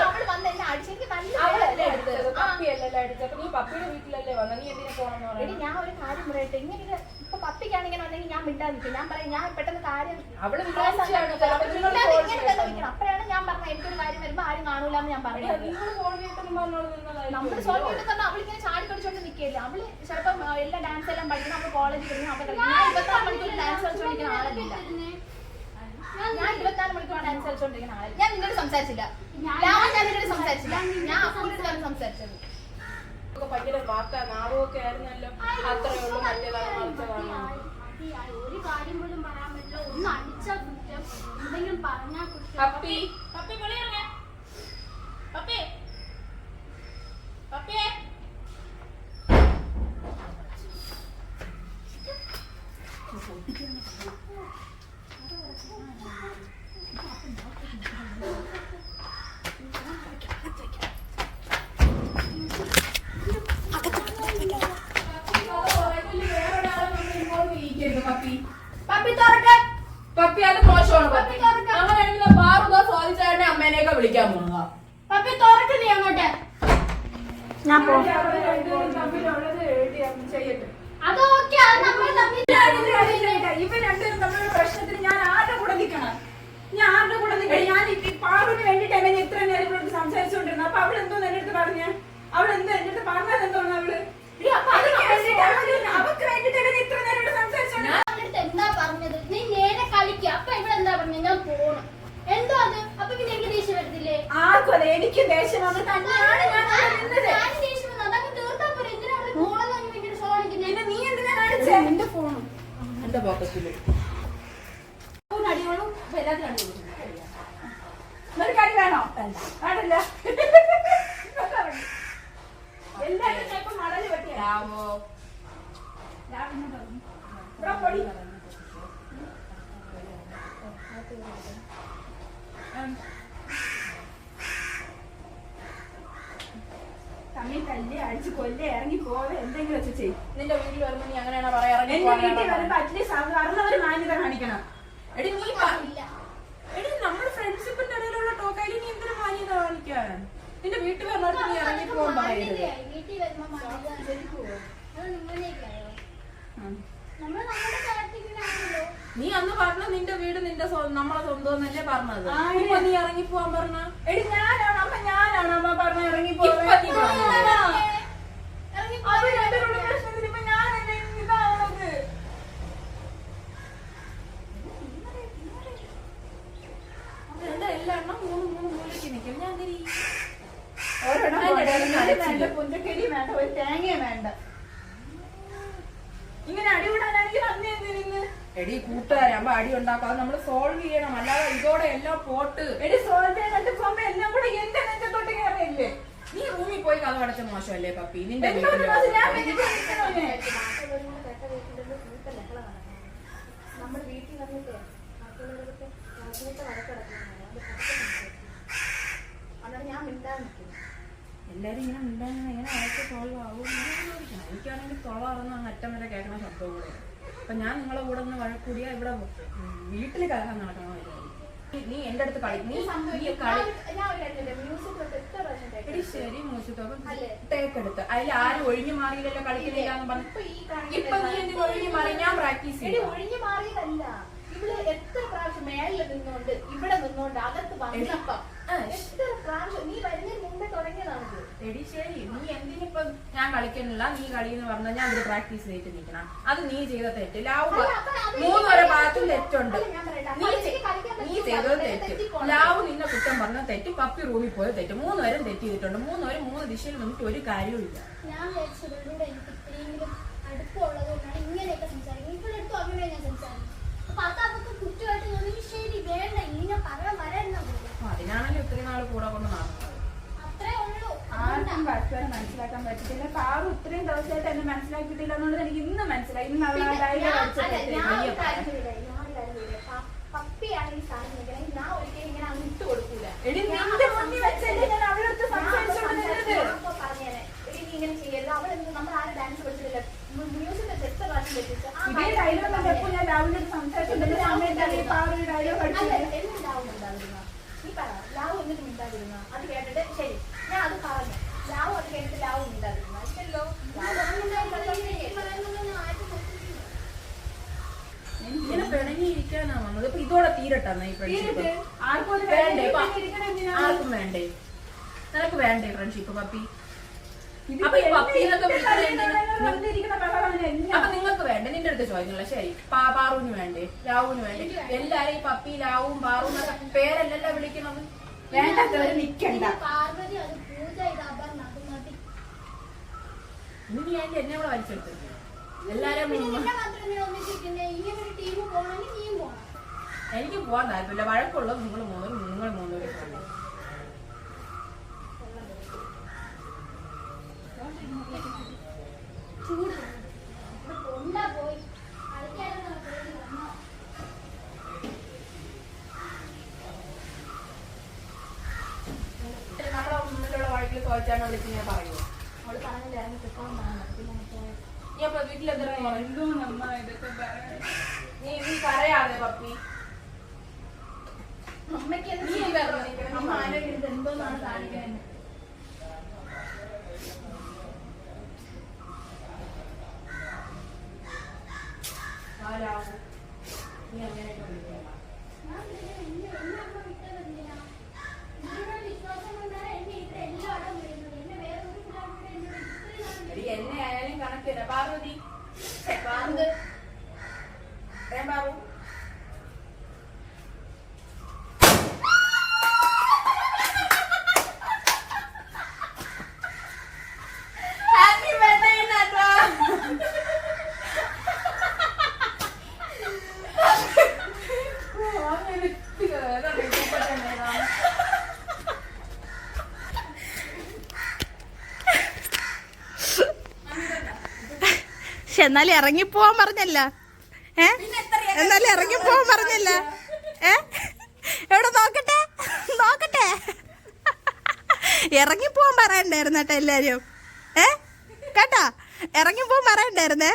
അവള് വന്ന് എന്നെ അടിച്ചെങ്കിൽ അവളല്ലേ എടുത്തത്? പപ്പിയല്ലല്ലോ എടുത്തത്. അപ്പൊ നീ പപ്പിയുടെ വീട്ടിലല്ലേ വന്ന, നീ എന്തിനാ പോണെന്ന് പറയുന്നത്? ഞാൻ ഒരു കാര്യം പറയട്ടെ. ഇങ്ങനെ ഇപ്പൊ പപ്പിക്കാണ് ഇങ്ങനെ വന്നെങ്കിൽ ഞാൻ മിണ്ടാതിരിക്കും. ഞാൻ പറയും ഞാൻ പെട്ടെന്ന് കാര്യം അവള് വിചാരിച്ചാണ് അപ്പോഴാണ് ഞാൻ പറഞ്ഞത് എനിക്കൊരു കാര്യം വരുമ്പോ ആരും കാണൂലെന്ന് ഞാൻ പറഞ്ഞത്. നിങ്ങൾ ഫോൺ കേട്ടെന്ന് പറഞ്ഞോളൂ നിന്നതായി. നമ്മള് സോൾവ് ചെയ്ത് തന്നെ അവളിങ്ങനെ ചാടിക്കടിച്ചോണ്ട് നിൽക്കില്ല. അവള് ചിലപ്പം എല്ലാ ഡാൻസ് എല്ലാം പഠിക്കണം. അവള് കോളേജിൽ കഴിഞ്ഞു അവൾ ഞാൻ 24 മണിക്കൂർ ഡാൻസ് കളിച്ചോണ്ടിരിക്കുന്ന ആളല്ല. ഞാൻ 24 മണിക്കൂർ ഡാൻസ് കളിച്ചോണ്ടിരിക്കുന്ന ആളല്ല. ഞാൻ നിന്നോട് സംസാരിച്ചില്ല. ഞാൻ നിന്നോട് സംസാരിച്ചില്ല. ഞാൻ അപ്പൂരിട്ടാണ് സംസാരിച്ചത്. ഭയങ്കര വാക്കാ നാവൊക്കെ ആയിരുന്നല്ലോ. അത്രേ ഉള്ളൂ. മറ്റേതാണ് മറിച്ചതാണ്. ഒരു കാര്യം പോലും പറയാൻ പറ്റില്ല. ഒന്ന് അടിച്ചാൽ കുറ്റം, എന്തെങ്കിലും പറഞ്ഞാൽ കുറ്റം. പപ്പി പപ്പി വിളിയിറങ്ങ. പപ്പി പപ്പിയെ പപ്പി അത് മോശമാണ്. പപ്പി അങ്ങനെയാണെങ്കിൽ പാറുക സ്വാധിച്ചാരുടെ അമ്മേനെയൊക്കെ വിളിക്കാൻ പോകുക. പപ്പി തുറക്കില്ലേ അങ്ങോട്ട്? ഞാൻ ചെയ്യട്ടെ. അത് ഓക്കെ, അത് നമ്മൾ തമ്മിൽ ഇവർ രണ്ടുപേരും തമ്മിലുള്ള പ്രശ്നത്തിന് ഞാൻ ആരുടെ കൂടെ നിൽക്കണം? ഞാൻ ആരുടെ കൂടെ നിൽക്കണം? ഞാൻ ഈ പാറുവിന് വേണ്ടിയിട്ടല്ലേ ഞാൻ ഇത്ര നേരം ഇവിടെ സംസാരിച്ചുകൊണ്ടിരുന്നത്. അപ്പൊ അവളെന്തോ എന്റെ അടുത്ത് പറഞ്ഞ അവളെന്തോ എന്റെ അടുത്ത് പറഞ്ഞത് എന്തോന്ന് അവള് അവക്ക് വേണ്ടിട്ടല്ലേ ഇത്ര നേരം ഇവിടെ സംസാരിച്ചോണ്ട് എന്താ പറഞ്ഞത്? നീ നേരെ കളിക്കുക. അപ്പൊ ഇവിടെ എന്താ പറഞ്ഞത്? ഞാൻ പോണം. എന്തോ അത് അപ്പൊ പിന്നെ എനിക്ക് ദേഷ്യം വരത്തില്ലേ? ആർക്കും അതെ എനിക്കും ദേഷ്യം വന്ന് തന്നെയാണ് ഞാൻ നിന്നത്. ഞാൻ ദേഷ്യം വന്നു അതങ്ങ് തീർത്താ പോരെ. എന്തിനാ അവിടെ ഫോണെല്ലാം ഭയങ്കര ഫോണിക്കുന്നത്? നീ എന്തിനാ കാണിച്ചേ? നിന്റെ ഫോണും എന്റെ പോക്കറ്റില് അടിയോളും എല്ലാത്തിനും അടിയോളും ഒരു കടി വേണോ? വേണ്ടല്ല എല്ലാവരും ഇപ്പൊ മടല് പറ്റിയാവോ പൊടി തമ്മിൽ തല്ലി അടിച്ച് കൊല്ലേ ഇറങ്ങി പോവേ എന്തെങ്കിലും വെച്ച് ചെയ്യും. നിന്റെ വീട്ടിൽ വരുമ്പോ നീ അങ്ങനെയാണോ പറയാ? എന്റെ വീട്ടിൽ വരുമ്പോ അറ്റ്ലീസ്റ്റ് അറിഞ്ഞവര് മാന്യത കാണിക്കണം. എടി നീ എടി നമ്മുടെ ഫ്രണ്ട്ഷിപ്പിന്റെ ഇടയിലുള്ള ടോക്കായാലും നീ എന്തിനാ മാന്യത കാണിക്കാൻ? നിന്റെ വീട്ടിൽ വരുന്നവർക്ക് നീ ഇറങ്ങി പോകാൻ പറയരുത്. വീട്ടിൽ വരുമ്പോ അത് നിങ്ങളേക്കായോ? നമ്മൾ നമ്മുടെ കാര്യത്തിലാണല്ലോ. നീ അന്ന് പറഞ്ഞ നിന്റെ വീട് നിന്റെ നമ്മളെ സ്വന്തം എന്നല്ലേ പറഞ്ഞത്. ഇപ്പൊ നീ ഇറങ്ങി പോവാൻ പറഞ്ഞ എടി ഞാനാണ് അമ്മ പറഞ്ഞ ഇറങ്ങി പോവാൻ. പ്രശ്നത്തിന് ഇപ്പൊ ഞാനല്ലേ ഇതാണത്. എന്താ എല്ലാം മൂന്ന് മൂലയ്ക്ക് നിൽക്കും. ഞാൻ പുഞ്ചക്കരി വേണ്ട, ഒരു തേങ്ങയും വേണ്ട. ഇങ്ങനെ അടിവിടാനാണെങ്കിൽ അന്ന് എന്തിന്? എടി കൂട്ടുകാരാകുമ്പോ അടി ഉണ്ടാക്കാം. അത് നമ്മള് സോൾവ് ചെയ്യണം. അല്ലാതെ ഇതോടെ എല്ലാം പോട്ട്. എടി സോൾവ് ചെയ്യാനായിട്ട് പോകുമ്പോ എല്ലാം കൂടെ എന്റെ നെഞ്ചത്തോട്ട് കയറിയല്ലേ? നീ റൂമിൽ പോയി കഥ അടച്ച മോശമല്ലേ പപ്പി? നിന്റെ എന്തോന്ന് വീട്ടില് മോശം? ഞാൻ പിന്നെ വിളിക്കണോനെ? നമ്മുടെ വീട്ടിൽ വന്നിട്ട് അതുകൊണ്ട് ഞാൻ മിണ്ടാൻ നിൽക്കുന്നു. എല്ലാരും ഇങ്ങനെ ഉണ്ടാകുന്ന എങ്ങനെ അതൊക്കെ സോൾവ് ആവും? എനിക്കാണെങ്കിൽ തൊളാവുന്ന അറ്റം വരെ കേൾക്കണ ശബ്ദം കൂടെ. അപ്പൊ ഞാൻ നിങ്ങളെ കൂടെ ഒന്ന് വഴക്കൂടിയാ ഇവിടെ വീട്ടില് കലഹാൻ നടക്കണോ? നീ എന്റെ അടുത്ത് കളി. നീ കളി. എടി ശരി മൂച്ചിത്തോപ്പം തേക്കെടുത്ത് അതിൽ ആരും ഒഴിഞ്ഞു മാറിയില്ലല്ലോ കളിക്കുന്നില്ലാന്ന് പറഞ്ഞു. ഇപ്പൊ നീ എന്തിനും ഒഴിഞ്ഞു മാറി? ഞാൻ പ്രാക്ടീസ് ചെയ്യും. ഒഴിഞ്ഞു മാറിയതല്ല. ഇവിടെ എത്ര പ്രാവശ്യം മേളിൽ നിന്നോണ്ട് ഇവിടെ നിന്നോണ്ട് അകത്ത് വന്നപ്പം എത്ര പ്രാവശ്യം നീ വരുന്നതിന് മുമ്പേ തുടങ്ങിയതാണത്. എടി ശരി, നീ എന്തിനിപ്പൊ ഞാൻ കളിക്കുന്നില്ല നീ കളിയെന്ന് പറഞ്ഞാൽ ഞാൻ ഇവിടെ പ്രാക്ടീസ് ചെയ്തിട്ട് നിൽക്കണം. അത് നീ ചെയ്ത തെറ്റ്. ലാവ് മൂന്നുവരെ ഭാഗത്തും തെറ്റുണ്ട്. നീ ചെയ്തത് തെറ്റ്. ലാവ് നിന്നെ കുറ്റം പറഞ്ഞ തെറ്റ്. പപ്പി റൂമിൽ പോയ തെറ്റ്. മൂന്നുപേരും തെറ്റ് ചെയ്തിട്ടുണ്ട്. മൂന്നുപേരും മൂന്ന് ദിശയിൽ നിന്നിട്ട് ഒരു കാര്യവും ഇല്ല. ഞാൻ വിചാരിച്ചതിലൂടെ എനിക്ക് ഇത്രയെങ്കിലും അടുപ്പമുള്ളത് കൊണ്ടാണ് ഇങ്ങനെയൊക്കെ സംസാരിക്കുന്നത്. അപ്പനെ മനസ്സിലാക്കാൻ പറ്റത്തില്ല. പാറു ഇത്രയും ദിവസമായിട്ട് എന്നെ മനസ്സിലാക്കിയിട്ടില്ല എന്നുള്ളത് എനിക്ക് ഇന്ന് മനസ്സിലായി. ഇന്ന് അവൾ ആ ഡയലോഗ് പപ്പിയാണ് ഈ സാധനം ഞാൻ ഒരിക്കലും ഇങ്ങനെ അങ്ങ് ഇട്ട് കൊടുക്കൂല. എടി നിന്റെ മുന്നിൽ വെച്ചല്ലേ ഞാൻ അവളടുത്ത് സംസാരിച്ചോണ്ടിരുന്നത്. പറഞ്ഞേനെ എടി നീ ഇങ്ങനെ ചെയ്യരുത്. അവൾ നമ്മൾ ആരും ഡാൻസ് പഠിച്ചിട്ടില്ല. മ്യൂസിക് എത്ര പ്രാവശ്യം വെച്ചിട്ട് ഇതേ ഡയലോഗ് എപ്പോൾ ഞാൻ രാവിലെ സംസാരിച്ചിട്ടുണ്ട്. സമയത്താണ് ഈ പാറു ഈ ഡയലോഗ് അടിച്ചത്. എന്ത് ലാവും ഉണ്ടാവില്ല. നീ പറ ലാവും എന്നിട്ട് മിണ്ടാതിരുന്ന അത് കേട്ടിട്ട് ശരി ഞാൻ അത് പറഞ്ഞു. ലാവും അത് കേട്ടിട്ട് ലാവും മിണ്ടാതിരുന്ന ഇല്ലല്ലോ. ഇങ്ങനെ പിണങ്ങിയിരിക്കാനാ വന്നത്. ഇപ്പൊ ഇതോടെ തീരട്ടെ ഈ ഫ്രണ്ട്ഷിപ്പ്. ആർക്കും ഒരു വേണ്ടേ ഇരിക്കണം എന്തിനാ? ആർക്കും വേണ്ടേ? നിനക്ക് വേണ്ടേ ഫ്രണ്ട്ഷിപ്പ് പപ്പി? ഇതിപ്പോ അപ്പൊ ഈ പപ്പീന്നൊക്കെ വന്നിരിക്കുന്ന ബഹളമാണ് എല്ലാം. അപ്പൊ നിങ്ങൾക്ക് വേണ്ടേ? നിന്റെ അടുത്ത് ചോദിക്കുന്നില്ല. ശരി, പാറുവിന് വേണ്ടേ, രാവുവിന് വേണ്ടേ? എല്ലാരും ഈ പപ്പി ലാവും പാറു എന്നൊക്കെ പേരല്ലല്ലോ വിളിക്കണത്. വേണ്ടവര് നിക്കണ്ട. പാർവതി അത് പൂജ ചെയ്ത അപർണ അത് മതി. ഇനി ഞാൻ എന്നെ കൂടെ വലിച്ചെടുത്തു എല്ലാരും. എനിക്ക് പോവാൻ താല്പര്യമില്ല. വഴക്കുള്ളത് നിങ്ങൾ മൂന്നൂരും നമ്മുടെ മുന്നിലുള്ള വഴക്കിൽ തോറ്റാണ് വിളിച്ച് ഞാൻ പറയുമോ? അവള് പറഞ്ഞില്ല ഇറങ്ങി കിട്ടാൻ പറഞ്ഞു. നീ അപ്പൊ വീട്ടിലെന്താ പറയും? എന്തോ നന്നായി ഇതൊക്കെ പറയാൻ. നീ പറയാതെ പപ്പി. അമ്മയ്ക്ക് എന്ത് നീ വരണം. അമ്മ ആരോഗ്യം എന്തോന്നാണ് കാണിക്കാൻ. നീ അങ്ങനെയൊക്കെ വിളിക്കാം. എന്നെ ആയാലും കണക്കില്ല. പാർവതി പാർവതി പാറു ഹാപ്പി ബർത്ത്ഡേ നാട്ടോ. പക്ഷെ എന്നാലും ഇറങ്ങിപ്പോവാൻ പറഞ്ഞല്ല. എന്നാലും ഇറങ്ങിപ്പോവാൻ പറഞ്ഞല്ല. എവിടെ നോക്കട്ടെ നോക്കട്ടെ. ഇറങ്ങിപ്പോവാൻ പറയണ്ടായിരുന്നു കേട്ടോ എല്ലാരും. കേട്ടാ ഇറങ്ങിപ്പോവാൻ പറയണ്ടായിരുന്നേ.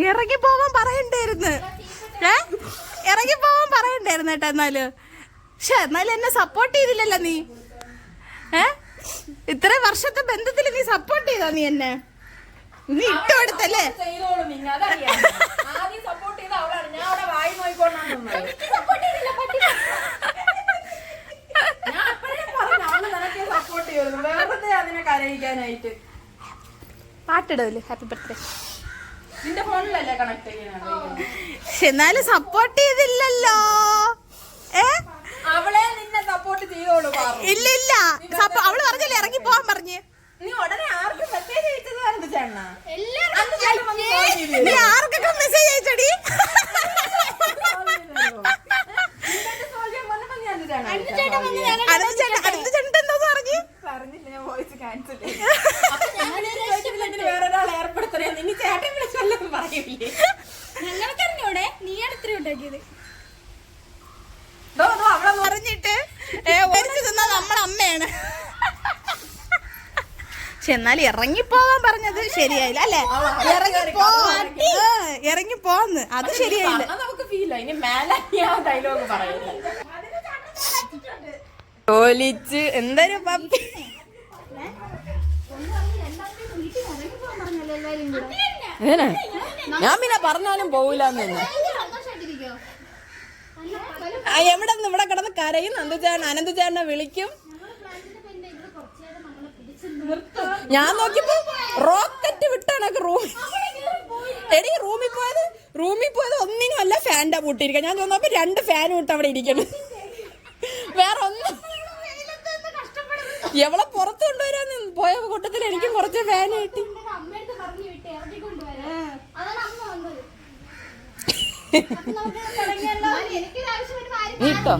ഇറങ്ങിപ്പോവാൻ പറയണ്ടായിരുന്നു. ഇറങ്ങിപ്പോവാൻ പറയണ്ടായിരുന്നു കേട്ടോ. എന്നാലും പക്ഷെ എന്നാലും എന്നെ സപ്പോർട്ട് ചെയ്തില്ലല്ലോ നീ. ഇത്രയും വർഷത്തെ ബന്ധത്തിൽ നീ സപ്പോർട്ട് ചെയ്തോ? നീ എന്നെ നീ ഇട്ടുകൊടുത്തല്ലേ? ചെയ്തോളും നിങ്ങൾ, അതറിയാം. ആദ്യം സപ്പോർട്ട് ചെയ്ത അവളാണ്. ഞാൻ അവിടെ വായി നോക്കിക്കൊണ്ടാണ് ഞാൻ അപ്പഴേ പറഞ്ഞു അവള് നിനക്ക് സപ്പോർട്ട് ചെയ്യുന്നു. വെറുതെ അതിനെ കരയിക്കാനായിട്ട്. പാട്ടിടല്ലേ ഹാപ്പി ബർത്ത്ഡേ? നിന്റെ ഫോണിലല്ലേ കണക്ട് ചെയ്യാനാണ്. പക്ഷെ എന്നാലും സപ്പോർട്ട് ചെയ്തില്ലല്ലോ. അവളെ നിന്നെ സപ്പോർട്ട് ചെയ്തോളൂ. ഇല്ല ഇല്ല, അവള് പറഞ്ഞല്ലേ ഇറങ്ങി പോവാൻ പറഞ്ഞ്. നീ ഉടനെ ആർക്കും മെസ്സേജ് അയച്ചത് എന്ത് ചേട്ടനാ? നീ ആർക്കൊക്കെ മെസ്സേജ് അയച്ചടി? അടുത്ത ചേട്ടൻ എന്താന്ന് പറഞ്ഞു? പറഞ്ഞില്ല ഞാൻ വോയിസ് ക്യാൻസൽ ചെയ്തു. വേറൊരാൾ ഏർപ്പെടുത്തണേ. നിന്നെ ചേട്ടൻ വിളിച്ചല്ലെന്ന് പറയില്ലേ? ഞങ്ങൾക്കറിഞ്ഞൂടെ നീ അടുത്ത ഉണ്ടാക്കിയത്. അവളെ പറഞ്ഞിട്ട് ഒരിച്ചു തിന്നാ നമ്മളെ അമ്മയാണ്. പക്ഷെ എന്നാലും ഇറങ്ങിപ്പോവാൻ പറഞ്ഞത് ശരിയായില്ല അല്ലേ? ഇറങ്ങിപ്പോന്ന് അത് ശരിയായില്ല. നമുക്ക് ഫീൽ ആയി. ഇനി മേലെ ഞാൻ ഡയലോഗ് പറയില്ല. ഒലിച്ച് എന്തൊരു പപ്പി. ഞാൻ പിന്നെ പറഞ്ഞാലും പോവില്ലാന്ന് തന്നെ. എവിടെ നിന്ന് ഇവിടെ കിടന്ന് കരയും. അനന്തചേട്ടനെ വിളിക്കും. ഞാൻ നോക്കിയപ്പോ റോക്കറ്റ് വിട്ടാണ് റൂമിൽ. എടി റൂമിൽ പോയത് ഒന്നിനും അല്ല ഫാൻ്റെ പൂട്ടിയിരിക്കുക. ഞാൻ തോന്നപ്പോ 2 ഫാൻ വിട്ട് അവിടെ ഇരിക്കണം. വേറെ ഒന്നും എവളെ പുറത്ത് കൊണ്ടുവരാന്ന് പോയ കൂട്ടത്തിൽ എനിക്കും കുറച്ച് ഫാൻ കിട്ടി. എനിക്ക് ആവശ്യം നീ ഇട്ടോ.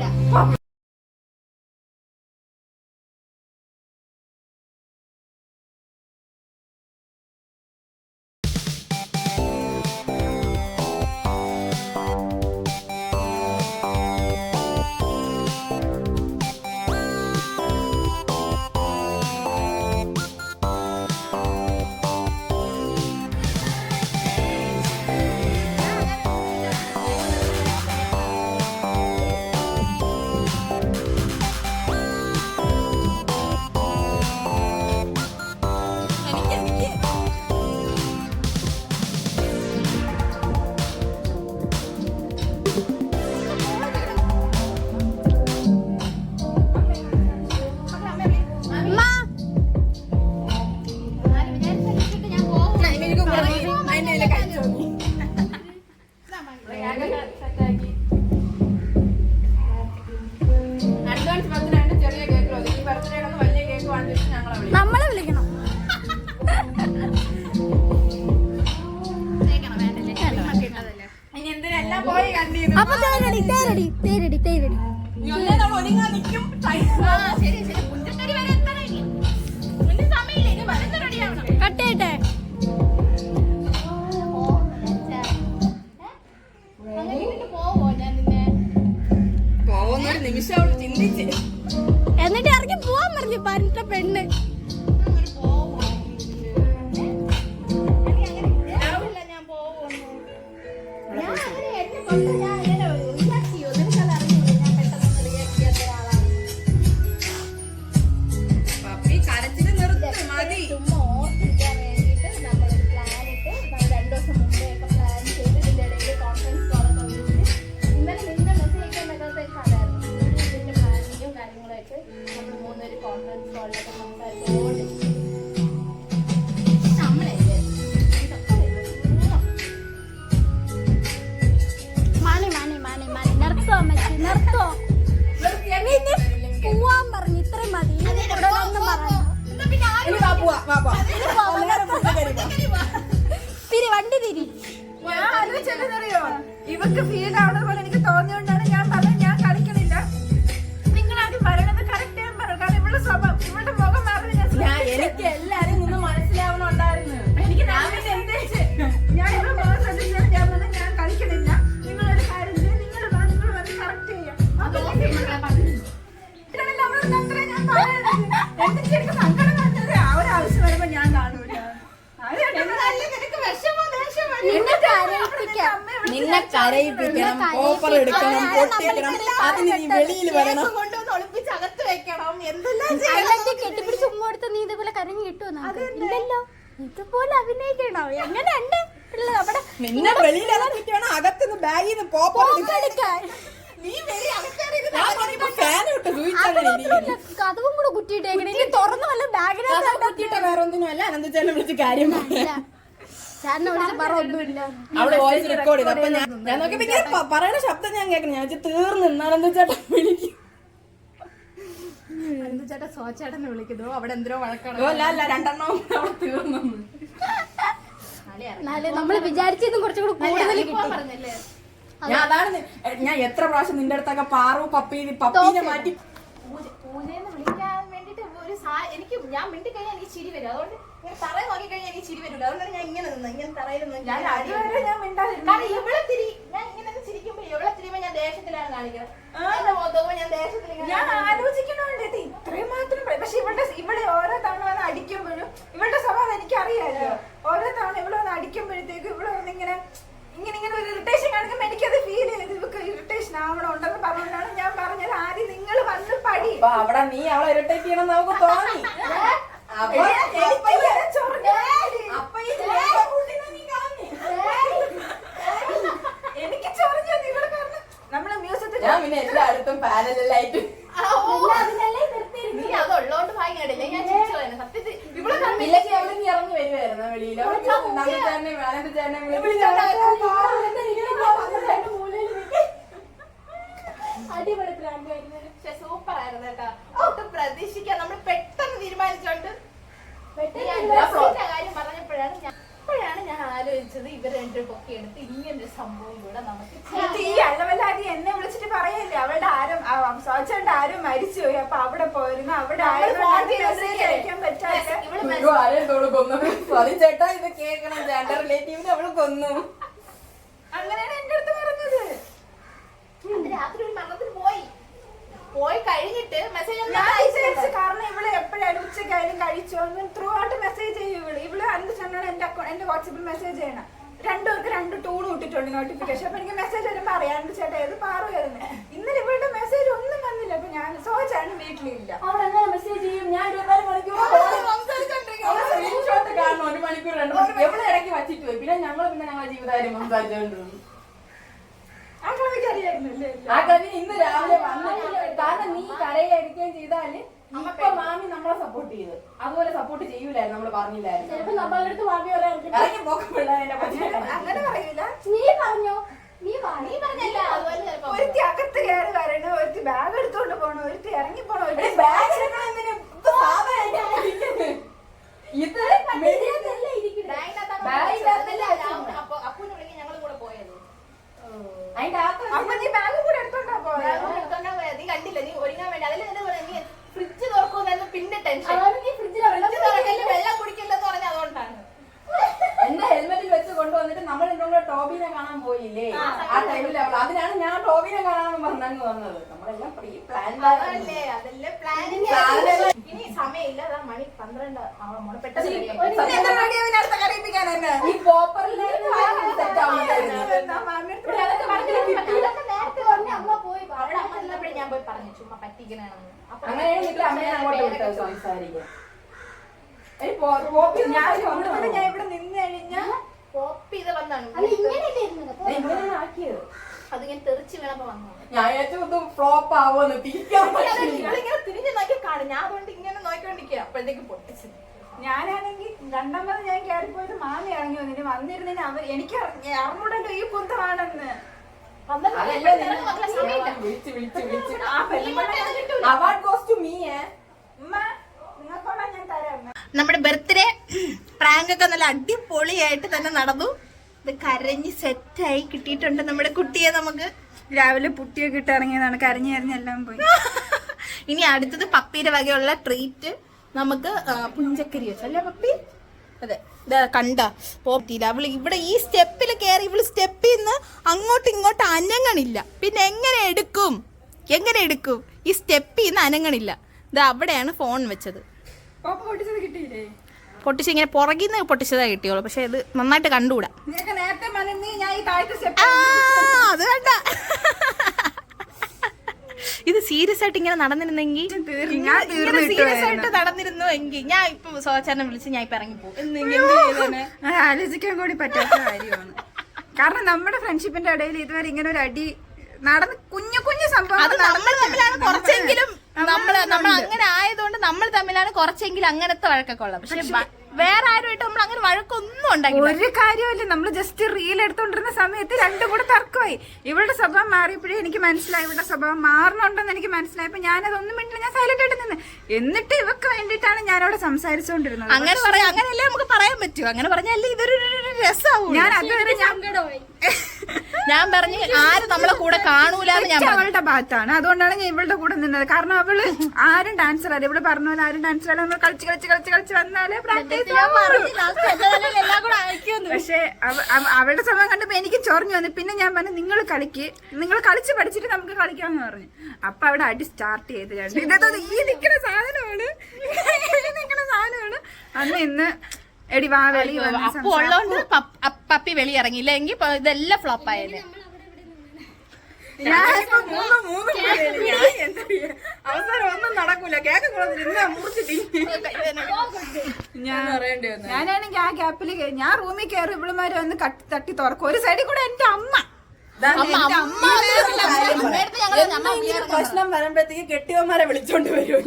അഡ്വാൻസ് ബർത്ത്ഡേ ചെറിയ കേക്കോ, ഈ ബർത്ത്ഡേ വലിയ കേക്ക് വാങ്ങിച്ച് ഞങ്ങളെ വിളിക്കും. നമ്മളെ വിളിക്കണം. ഇനി എന്തിനെല്ലാം പോയി കണ്ടിരുന്നു. അപ്പൊ തേരടി തേരടി തേരടി തേരടി. ഒരുങ്ങാൻ നിൽക്കും. ശരി ശരി. മുന്നേറി വരെ എത്തണം ഇനി. മുന്നേ സമയമില്ല. ഇനി വരുന്ന റെഡിയാവണം. കട്ടേട്ടെ. അങ്ങനെ വിട്ട് പോവോ ഞാൻ നിന്നെ? പോകുന്നൊരു നിമിഷം അവള് ചിന്തിച്ച്. എന്നിട്ട് ഇറങ്ങി പോവാൻ പറഞ്ഞു പറഞ്ഞ പെണ്ണ്. പപ്പി കരച്ചില് നിർത്ത്, മതി. ചുമ്മാ ഓർത്തിരിക്കാൻ വേണ്ടിയിട്ട് നമ്മളൊരു പ്ലാൻ ഇട്ട് നമ്മൾ 2 ദിവസം മുമ്പേ ഒക്കെ പ്ലാൻ ചെയ്ത് ഇതിന്റെ ഇടയിൽ കോൺഫറൻസ് കോളൊക്കെ വിളിച്ച് ഇന്നലെ നിന്റെ മെസ്സേജ് അയക്കാണ്ടായിരുന്നു. ഇതിന്റെ പ്ലാനിങ്ങും കാര്യങ്ങളായിട്ട് നമ്മൾ 3 പേര് കോൺഫറൻസ് കോളിലൊക്കെ സംസാരിച്ചുകൊണ്ട് നമ്മളെ മാണി മാണി മാണി മാണി നിർത്തോ അമ്മച്ചി നിർത്തോ. പോവാൻ പറഞ്ഞു ഇത്രയും മതി. ഇവിടെ ഒന്നും പറഞ്ഞു ഇനി വാ പോവാ, വാ പോവാ. തിരി വണ്ടി തിരി. ഞാൻ ആലോചിച്ചെന്നറിയോ, ഇവക്ക് ഫീൽ ആവുന്നത് പോലെ എനിക്ക് തോന്നിയോണ്ടാണ് ഞാൻ പറഞ്ഞത് ഞാൻ കളിക്കണില്ല. നിങ്ങളാദ്യം പറയണത് കറക്റ്റ് ഞാൻ പറഞ്ഞു. കാരണം ഇവളുടെ സ്വഭാവം, ഇവളുടെ മുഖം മാറി എനിക്ക് എല്ലാരും നിന്ന് മനസ്സിലാവണുണ്ടായിരുന്നു. എനിക്ക് ഞാൻ ഇവിടെ മുഖം ശ്രദ്ധിച്ചാൽ ഞാൻ പറഞ്ഞത് ഞാൻ കളിക്കണില്ല. നിങ്ങളൊരു കാര്യം ചെയ്യും, നിങ്ങൾ വന്ന് കറക്റ്റ് ചെയ്യാം. അപ്പൊ അത്ര ഞാൻ പറയണത് എന്നിട്ട് എനിക്ക് സങ്കടം വന്നത് ആ ഒരു ആവശ്യം വരുമ്പോ ഞാൻ കാണൂല. നിനക്ക് വിഷമോ ദേഷ്യമോ നിന്നെ കരയിപ്പിക്കണം, ഓഫർ എടുക്കണം, പൊട്ടിക്കണം, അതിന് നീ വെളിയിൽ വരണം. കൊണ്ടുവന്ന് ഒളിപ്പിച്ച് അകത്ത് വെക്കണം. എന്തെല്ലാം കെട്ടിപ്പിടിച്ച് ഉമ്മ എടുത്ത് നീ ഇതേപോലെ കരഞ്ഞു കിട്ടുമോ? ഇല്ലല്ലോ. ഇതുപോലെ അഭിനയിക്കണോ? എങ്ങനെയുണ്ട് അവിടെ നിന്നെ വെളിയിൽ ഇറക്കിട്ടാണ് അകത്തുനിന്ന് ബാഗിൽ നിന്ന് പോപ്പർ എടുക്കാൻ? ഫാൻ ഇട്ട് സൂചിച്ചാണ് കഥവും കൂടെ കുറ്റിയിട്ടേക്കണേ. ഇനി തുറന്നു വല്ല ബാഗിനകത്ത് വേറെ ഒന്നിനുമല്ല. അനന്തചേട്ടനെ വിളിച്ച് കാര്യം പറയാം. ചേട്ടനെ വിളിച്ച് പറ ഒന്നുമില്ല. അവള് വോയിസ് റെക്കോർഡ് ചെയ്തു. അപ്പൊ ഞാൻ നോക്കിയപ്പോ ഇങ്ങനെ പറയണ ശബ്ദം ഞാൻ കേൾക്കണം. ഞാൻ തീർന്നു അനന്തചേട്ടൻ വിളിക്കും. ചേട്ടാ സോച്ചേട്ടനെ വിളിക്കുന്നു. അവിടെ എന്തോ വഴക്കാണ്. അല്ല രണ്ടെണ്ണം അവിടെ തീർന്നു. നമ്മള് വിചാരിച്ചതും കുറച്ചും കൂടെ കൂടുതൽ പറഞ്ഞല്ലേ. ഞാൻ അതാണ് ഞാൻ എത്ര പ്രാവശ്യം നിന്റെ അടുത്തൊക്കെ പാറു പപ്പീനെ മാറ്റി പൂജയെന്ന് വിളിക്കാൻ വേണ്ടിട്ട് എനിക്ക് ഞാൻ മിണ്ടി കഴിഞ്ഞാൽ എനിക്ക് ചിരി വരും. അതുകൊണ്ട് ഇങ്ങനെ തറ നോക്കി കഴിഞ്ഞാൽ എനിക്ക് ചിരി വരില്ല. അതുകൊണ്ടാണ് ഞാൻ ഇങ്ങനെ നിന്ന് ഇങ്ങനെ തറയിലൊന്നും ഞാൻ അതുവരെ ഞാൻ മിണ്ടാതിരുന്നു. കാരണം ഇവിടെ തിരി ഞാൻ ഇങ്ങനെ ചിരിക്കുമ്പോ എവിടെ തിരിയുമ്പോ ഞാൻ ദേഷ്യത്തിലാണ് കാണിക്കുന്നത്. എന്റെ മുഖത്തോകുമ്പോ ഞാൻ ദേഷ്യത്തിൽ ഞാൻ ആലോചിക്കണോണ്ട് ഇത്രയും മാത്രം പക്ഷെ ഇവിടെ ഓരോ തവണ വന്ന് അടിക്കുമ്പോഴും ഇവളുടെ സ്വഭാവം എനിക്ക് അറിയാലോ. ഓരോ തവണ ഇവിടെ വന്ന് അടിക്കുമ്പോഴത്തേക്കും ഇവിടെ വന്ന് ഇങ്ങനെ ഒരു ഇറിറ്റേഷൻ കാണിക്കുമ്പോ എനിക്കത് ഫീൽ ചെയ്ത് ഇവക്ക് ഇറിറ്റേഷൻ ആവണം ഉണ്ടെന്ന് പറഞ്ഞുകൊണ്ടാണ് ഞാൻ പറഞ്ഞത് ആദ്യം നിങ്ങൾ വന്ന് പടി. അവിടെ നീ അവളെ ഇറിറ്റേറ്റ് ചെയ്യണം നമുക്ക് തോന്നി. എനിക്ക് ചൊറിഞ്ഞു ഇവിടെ കാരണം നമ്മള് മ്യൂസിയത്തിൽ ഞാൻ പിന്നെ എല്ലായിടത്തും പാനലായിട്ട് നീ അതുള്ളോണ്ട് വാങ്ങിയിടില്ല. ഞാൻ ചിരിച്ചു പോയത് സത്യത്തിൽ. ഇവിടെ ഇല്ലെങ്കിൽ അവിടെ നീ ഇറങ്ങി വരുമായിരുന്നു വെളിയിൽ. അടിപൊളി ബ്രാൻഡ് ആയിരുന്നു. പക്ഷെ സൂപ്പർ ആയിരുന്നു കേട്ടോ. ഒട്ടും പ്രതീക്ഷിക്കാൻ നമ്മൾ പെട്ടെന്ന് തീരുമാനിച്ചോണ്ട് കാര്യം പറഞ്ഞപ്പോഴാണ് ഞാൻ ആലോചിച്ചത് ഇവർ രണ്ടും പൊക്കി എടുത്ത് ഇങ്ങനൊരു സംഭവം കൂടെ നമുക്ക് എന്നിട്ട് ഈ അല്ലവല്ലാതി എന്നെ വിളിച്ചിട്ട് പറയല്ലേ അവളുടെ ആരും സോച്ചന്റെ ആരും മരിച്ചുപോയി, അപ്പൊ അവിടെ പോയിരുന്നു, അവിടെ മെസ്സേജ് അയക്കാൻ പറ്റാത്ത ചേട്ടാ ഇത് കേൾക്കണം, ചേട്ടൻ റിലേറ്റീവിനെ അവള് കൊന്നു. അങ്ങനെയാണ് എന്റെ അടുത്ത് പറഞ്ഞത്. അന്ന് രാത്രി ഒരു മരണത്തിന് പോയി കഴിഞ്ഞിട്ട് മെസ്സേജ് ഞാൻ വിചാരിച്ചു കാരണം ഇവള് എപ്പോഴായാലും ഉച്ചക്കായാലും കഴിച്ചോ ത്രൂ ഔട്ട് മെസ്സേജ് ചെയ്യും ഇവള് 5 ചെന്നാണ് എന്റെ വാട്സാപ്പിൽ മെസ്സേജ് ചെയ്യണം. രണ്ടുപേർക്ക് 2 ടൂൺ ഇട്ടിട്ടുണ്ട് നോട്ടിഫിക്കേഷൻ. അപ്പൊ എനിക്ക് മെസ്സേജ് വരുമ്പോ അറിയാണ്ട് ചേട്ടാ ഏത് പാറുമായിരുന്നു. ഇന്നലെ ഇവളുടെ മെസ്സേജ് ഒന്നും വന്നില്ല. അപ്പൊ ഞാൻ സോച്ചാണ് വീട്ടിലില്ല. അവളെങ്ങനെ മെസ്സേജ് ചെയ്യും? ഞാൻ 24 മണിക്കൂർ സ്ക്രീൻഷോട്ട് കാണണം, 1 മണിക്കൂർ 2 മണിക്കൂർ എവിടെ ഇടയ്ക്ക് വച്ചിട്ട് പോയി. പിന്നെ ഞങ്ങളുടെ ജീവിതകാര്യം സംസാരിച്ചോണ്ടിരുന്നു. ആ കവിക്ക് അറിയായിരുന്നല്ലേ? ആ കവി ഇന്ന് രാവിലെ വന്നു. കാരണം നീ കരയായിരിക്കുകയും ചെയ്താല് ഇപ്പൊ മാമി നമ്മളെ സപ്പോർട്ട് ചെയ്ത്, അതുപോലെ സപ്പോർട്ട് ചെയ്യൂലായിരുന്നു, നമ്മള് പറഞ്ഞില്ലായിരുന്നു. ഇറങ്ങി പോക്ക് പിള്ളേരെ പറ്റി അങ്ങനെ പറയൂല. നീ പറഞ്ഞല്ല അതുപോലെ ചിലപ്പോ ഒരുത്തി അകത്ത് കയറി വരണ, ഒരുത്തി ബാഗ് എടുത്തോണ്ട് പോണോ, ഒരുത്തി ഇറങ്ങി പോണോ, ഒരുത്തി ബാഗ് എടുക്കണതിന് ഇത് സാധാ ഇത് അപ്പൂനെ വിളിക്കാൻ ഞങ്ങൾ കൂടെ പോയത്. അതിന്റെ അപ്പൊ നീ ബാഗ് കൂടെ എടുത്തോണ്ടാ പോയത്. നീ കണ്ടില്ല, നീ ഒരുങ്ങാൻ വേണ്ടി അതിൽ നീ ഫ്രിഡ്ജ് തുറക്കുമെന്ന് പിന്നെ ടെൻഷൻ. ഫ്രിഡ്ജ് തുറക്കല് വെള്ളം കുടിക്കില്ലെന്ന് പറഞ്ഞ അതുകൊണ്ടാണ്. എന്റെ ഹെൽമെറ്റിൽ വെച്ച് കൊണ്ടുവന്നിട്ട് നമ്മൾ എന്നോട് ടോബിനെ കാണാൻ പോയില്ലേ ആ ടൈമിൽ. അതിനാണ് ഞാൻ ടോബിനെ കാണാൻ പറഞ്ഞങ്ങ് വന്നത്. നമ്മളെല്ലാം പ്രീ പ്ലാൻ. അതല്ലേ പ്ലാനിങ്. ഇനി സമയമില്ല, അതാ മണി 12 ആവണം. പെട്ടെന്ന് ഈ പോപ്പറിലെ സെറ്റ് ആവുന്നുണ്ടായിരുന്നു. നേരത്തെ പറഞ്ഞ അമ്മ പോയി അവിടെ അമ്മ നിന്നപ്പോഴേ ഞാൻ പോയി പറഞ്ഞു ചുമ്മാ പറ്റിക്കണെന്ന്. അങ്ങനെയാണെങ്കിൽ അമ്മയെ അങ്ങോട്ട് വിട്ടത് സംസാരിക്കാൻ. ഞാൻ ഇവിടെ നിന്ന് കഴിഞ്ഞാ പോപ്പ് ചെയ്ത് വന്നാണ് ആക്കിയത്. അതിങ്ങനെ തെറിച്ച് വീണപ്പോ വന്നു. ഞാൻ ഏറ്റവും ഫ്ലോപ്പ് ആവുമെന്ന് തിരിക്കാൻ ഇങ്ങനെ തിരിഞ്ഞ് നോക്കി കാണും. ഞാൻ അതുകൊണ്ട് ഇങ്ങനെ നോക്കിക്കൊണ്ടിരിക്കുക. അപ്പോഴത്തേക്ക് പൊട്ടിച്ചു. ഞാനാണെങ്കിൽ രണ്ടാമത് ഞാൻ കയറിപ്പോയത് മാമി ഇറങ്ങി വന്നിട്ട് വന്നിരുന്നതിന് എനിക്ക് അറിഞ്ഞൂടല്ലോ ഈ കുന്തമാണെന്ന്. Award goes to me. നിങ്ങൾക്കോളാം ഞാൻ തരാം. നമ്മുടെ ബർത്ത്ഡേ പ്രാങ്ക് ഒക്കെ നല്ല അടിപൊളിയായിട്ട് തന്നെ നടന്നു. ഇത് കരഞ്ഞ് സെറ്റായി കിട്ടിയിട്ടുണ്ട് നമ്മുടെ കുട്ടിയെ. നമുക്ക് രാവിലെ പുട്ടിയൊക്കെ ഇട്ട് ഇറങ്ങിയതാണ്, കരഞ്ഞു കരഞ്ഞെല്ലാം പോയി. ഇനി അടുത്തത് പപ്പിയുടെ വകയുള്ള ട്രീറ്റ്. നമുക്ക് പുഞ്ചക്കരി വെച്ചല്ലേ പപ്പി? അതെ, കണ്ട പോപ്പറ്റിയില്ല. അവള് ഇവിടെ ഈ സ്റ്റെപ്പിൽ കയറി ഇവള് സ്റ്റെപ്പിൽ നിന്ന് അങ്ങോട്ടും ഇങ്ങോട്ടും അനങ്ങണില്ല. പിന്നെ എങ്ങനെ എടുക്കും ഈ സ്റ്റെപ്പിൽ നിന്ന് അനങ്ങണില്ല. ഇത് അവിടെയാണ് ഫോൺ വെച്ചത്. പൊട്ടിച്ചത് കിട്ടിയില്ലേ? പൊട്ടിച്ച് ഇങ്ങനെ പുറകിൽ നിന്ന് പൊട്ടിച്ചതാ കിട്ടിയോളൂ. പക്ഷെ ഇത് നന്നായിട്ട് കണ്ടുകൂടാ. നേരത്തെ ഞാൻ ഈ താഴത്തെ സ്റ്റെപ്പ് അത് വേണ്ട. ഇത് സീരിയസ് ആയിട്ട് ഇങ്ങനെ നടന്നിരുന്നെങ്കിൽ സീരിയസ് ആയിട്ട് നടന്നിരുന്നു എങ്കിൽ ഞാൻ ഇപ്പൊ സോചാരനെ വിളിച്ച് ഞാൻ ഇപ്പൊ ഇറങ്ങിപ്പോകും. ആലോചിക്കാൻ കൂടി പറ്റാത്ത കാര്യമാണ്. കാരണം നമ്മുടെ ഫ്രണ്ട്ഷിപ്പിന്റെ ഇടയിൽ ഇതുവരെ ഇങ്ങനെ ഒരു അടി നടന്ന് കുഞ്ഞു കുഞ്ഞു സംഭവം. അത് നമ്മൾ തമ്മിലാണ് കുറച്ചെങ്കിലും നമ്മൾ അങ്ങനെ ആയതുകൊണ്ട് നമ്മൾ തമ്മിലാണ് കുറച്ചെങ്കിലും അങ്ങനത്തെ വഴക്കൊക്കെ ഉള്ളത്. പക്ഷെ വേറെ ആരുമായിട്ട് നമ്മൾ അങ്ങനെ വഴക്കൊന്നും ഉണ്ടാക്കി ഒരു കാര്യമില്ല. നമ്മൾ ജസ്റ്റ് റീൽ എടുത്തോണ്ടിരുന്ന സമയത്ത് രണ്ടും കൂടെ തർക്കമായി. ഇവളുടെ സ്വഭാവം മാറിയപ്പോഴേ എനിക്ക് മനസ്സിലായി ഇവളുടെ സ്വഭാവം മാറണുണ്ടെന്ന് എനിക്ക് മനസ്സിലായപ്പോ ഞാനതൊന്നും മിണ്ടില്ല, ഞാൻ സൈലന്റ് ആയിട്ട് നിന്ന്. എന്നിട്ട് ഇവക്ക് വേണ്ടിയിട്ടാണ് ഞാനവിടെ സംസാരിച്ചുകൊണ്ടിരുന്നത്. അങ്ങനെ പറയാം, അങ്ങനെയല്ലേ നമുക്ക് പറയാൻ പറ്റുമോ? അങ്ങനെ പറഞ്ഞാലേ ഇതൊരു രസമാവും. ഞാൻ അതുവരെ ഞാൻ പറഞ്ഞു ആരും നമ്മളെ കൂടെ കാണൂലെന്ന് ഞാൻ അവളുടെ ഭാഗത്താണ്. അതുകൊണ്ടാണ് ഞാൻ ഇവളുടെ കൂടെ നിന്നത്. കാരണം അവള് ആരും ഡാൻസർ അല്ല. ഇവിടെ പറഞ്ഞ പോലെ ആരും ഡാൻസർ അല്ല. നമ്മൾ കളിച്ച് വന്നാലേ പ്രാക്ടീസ്. പക്ഷെ അവളുടെ സമയം കണ്ടപ്പോ എനിക്ക് ചൊറിഞ്ഞു വന്നു. പിന്നെ ഞാൻ പറഞ്ഞു നിങ്ങൾ കളിച്ച് പഠിച്ചിട്ട് നമുക്ക് കളിക്കാമെന്ന് പറഞ്ഞു. അപ്പൊ അവിടെ അടി സ്റ്റാർട്ട് ചെയ്ത് ഇതൊന്നും ഈ നിൽക്കുന്ന സാധനമാണ് അന്ന് ഇന്ന് എടി വാ വെളി അപ്പു ഉള്ളതുകൊണ്ട് പപ്പി വെളി ഇറങ്ങിയില്ല എങ്കിൽ ഇതെല്ലാം ഫ്ലോപ്പ് ആയല്ലേ. അവസാനം ഒന്നും നടക്കൂല. ഞാനാണെങ്കിൽ ആ ഗ്യാപ്പിൽ ഞാൻ റൂമിൽ കയറി ഇവിടുമാര് വന്ന് തട്ടി തുറക്കും. ഒരു സൈഡിൽ കൂടെ എന്റെ അമ്മ പ്രശ്നം വരുമ്പോഴത്തേക്ക് കെട്ടിയവന്മാരെ വിളിച്ചോണ്ട് വരുമോ?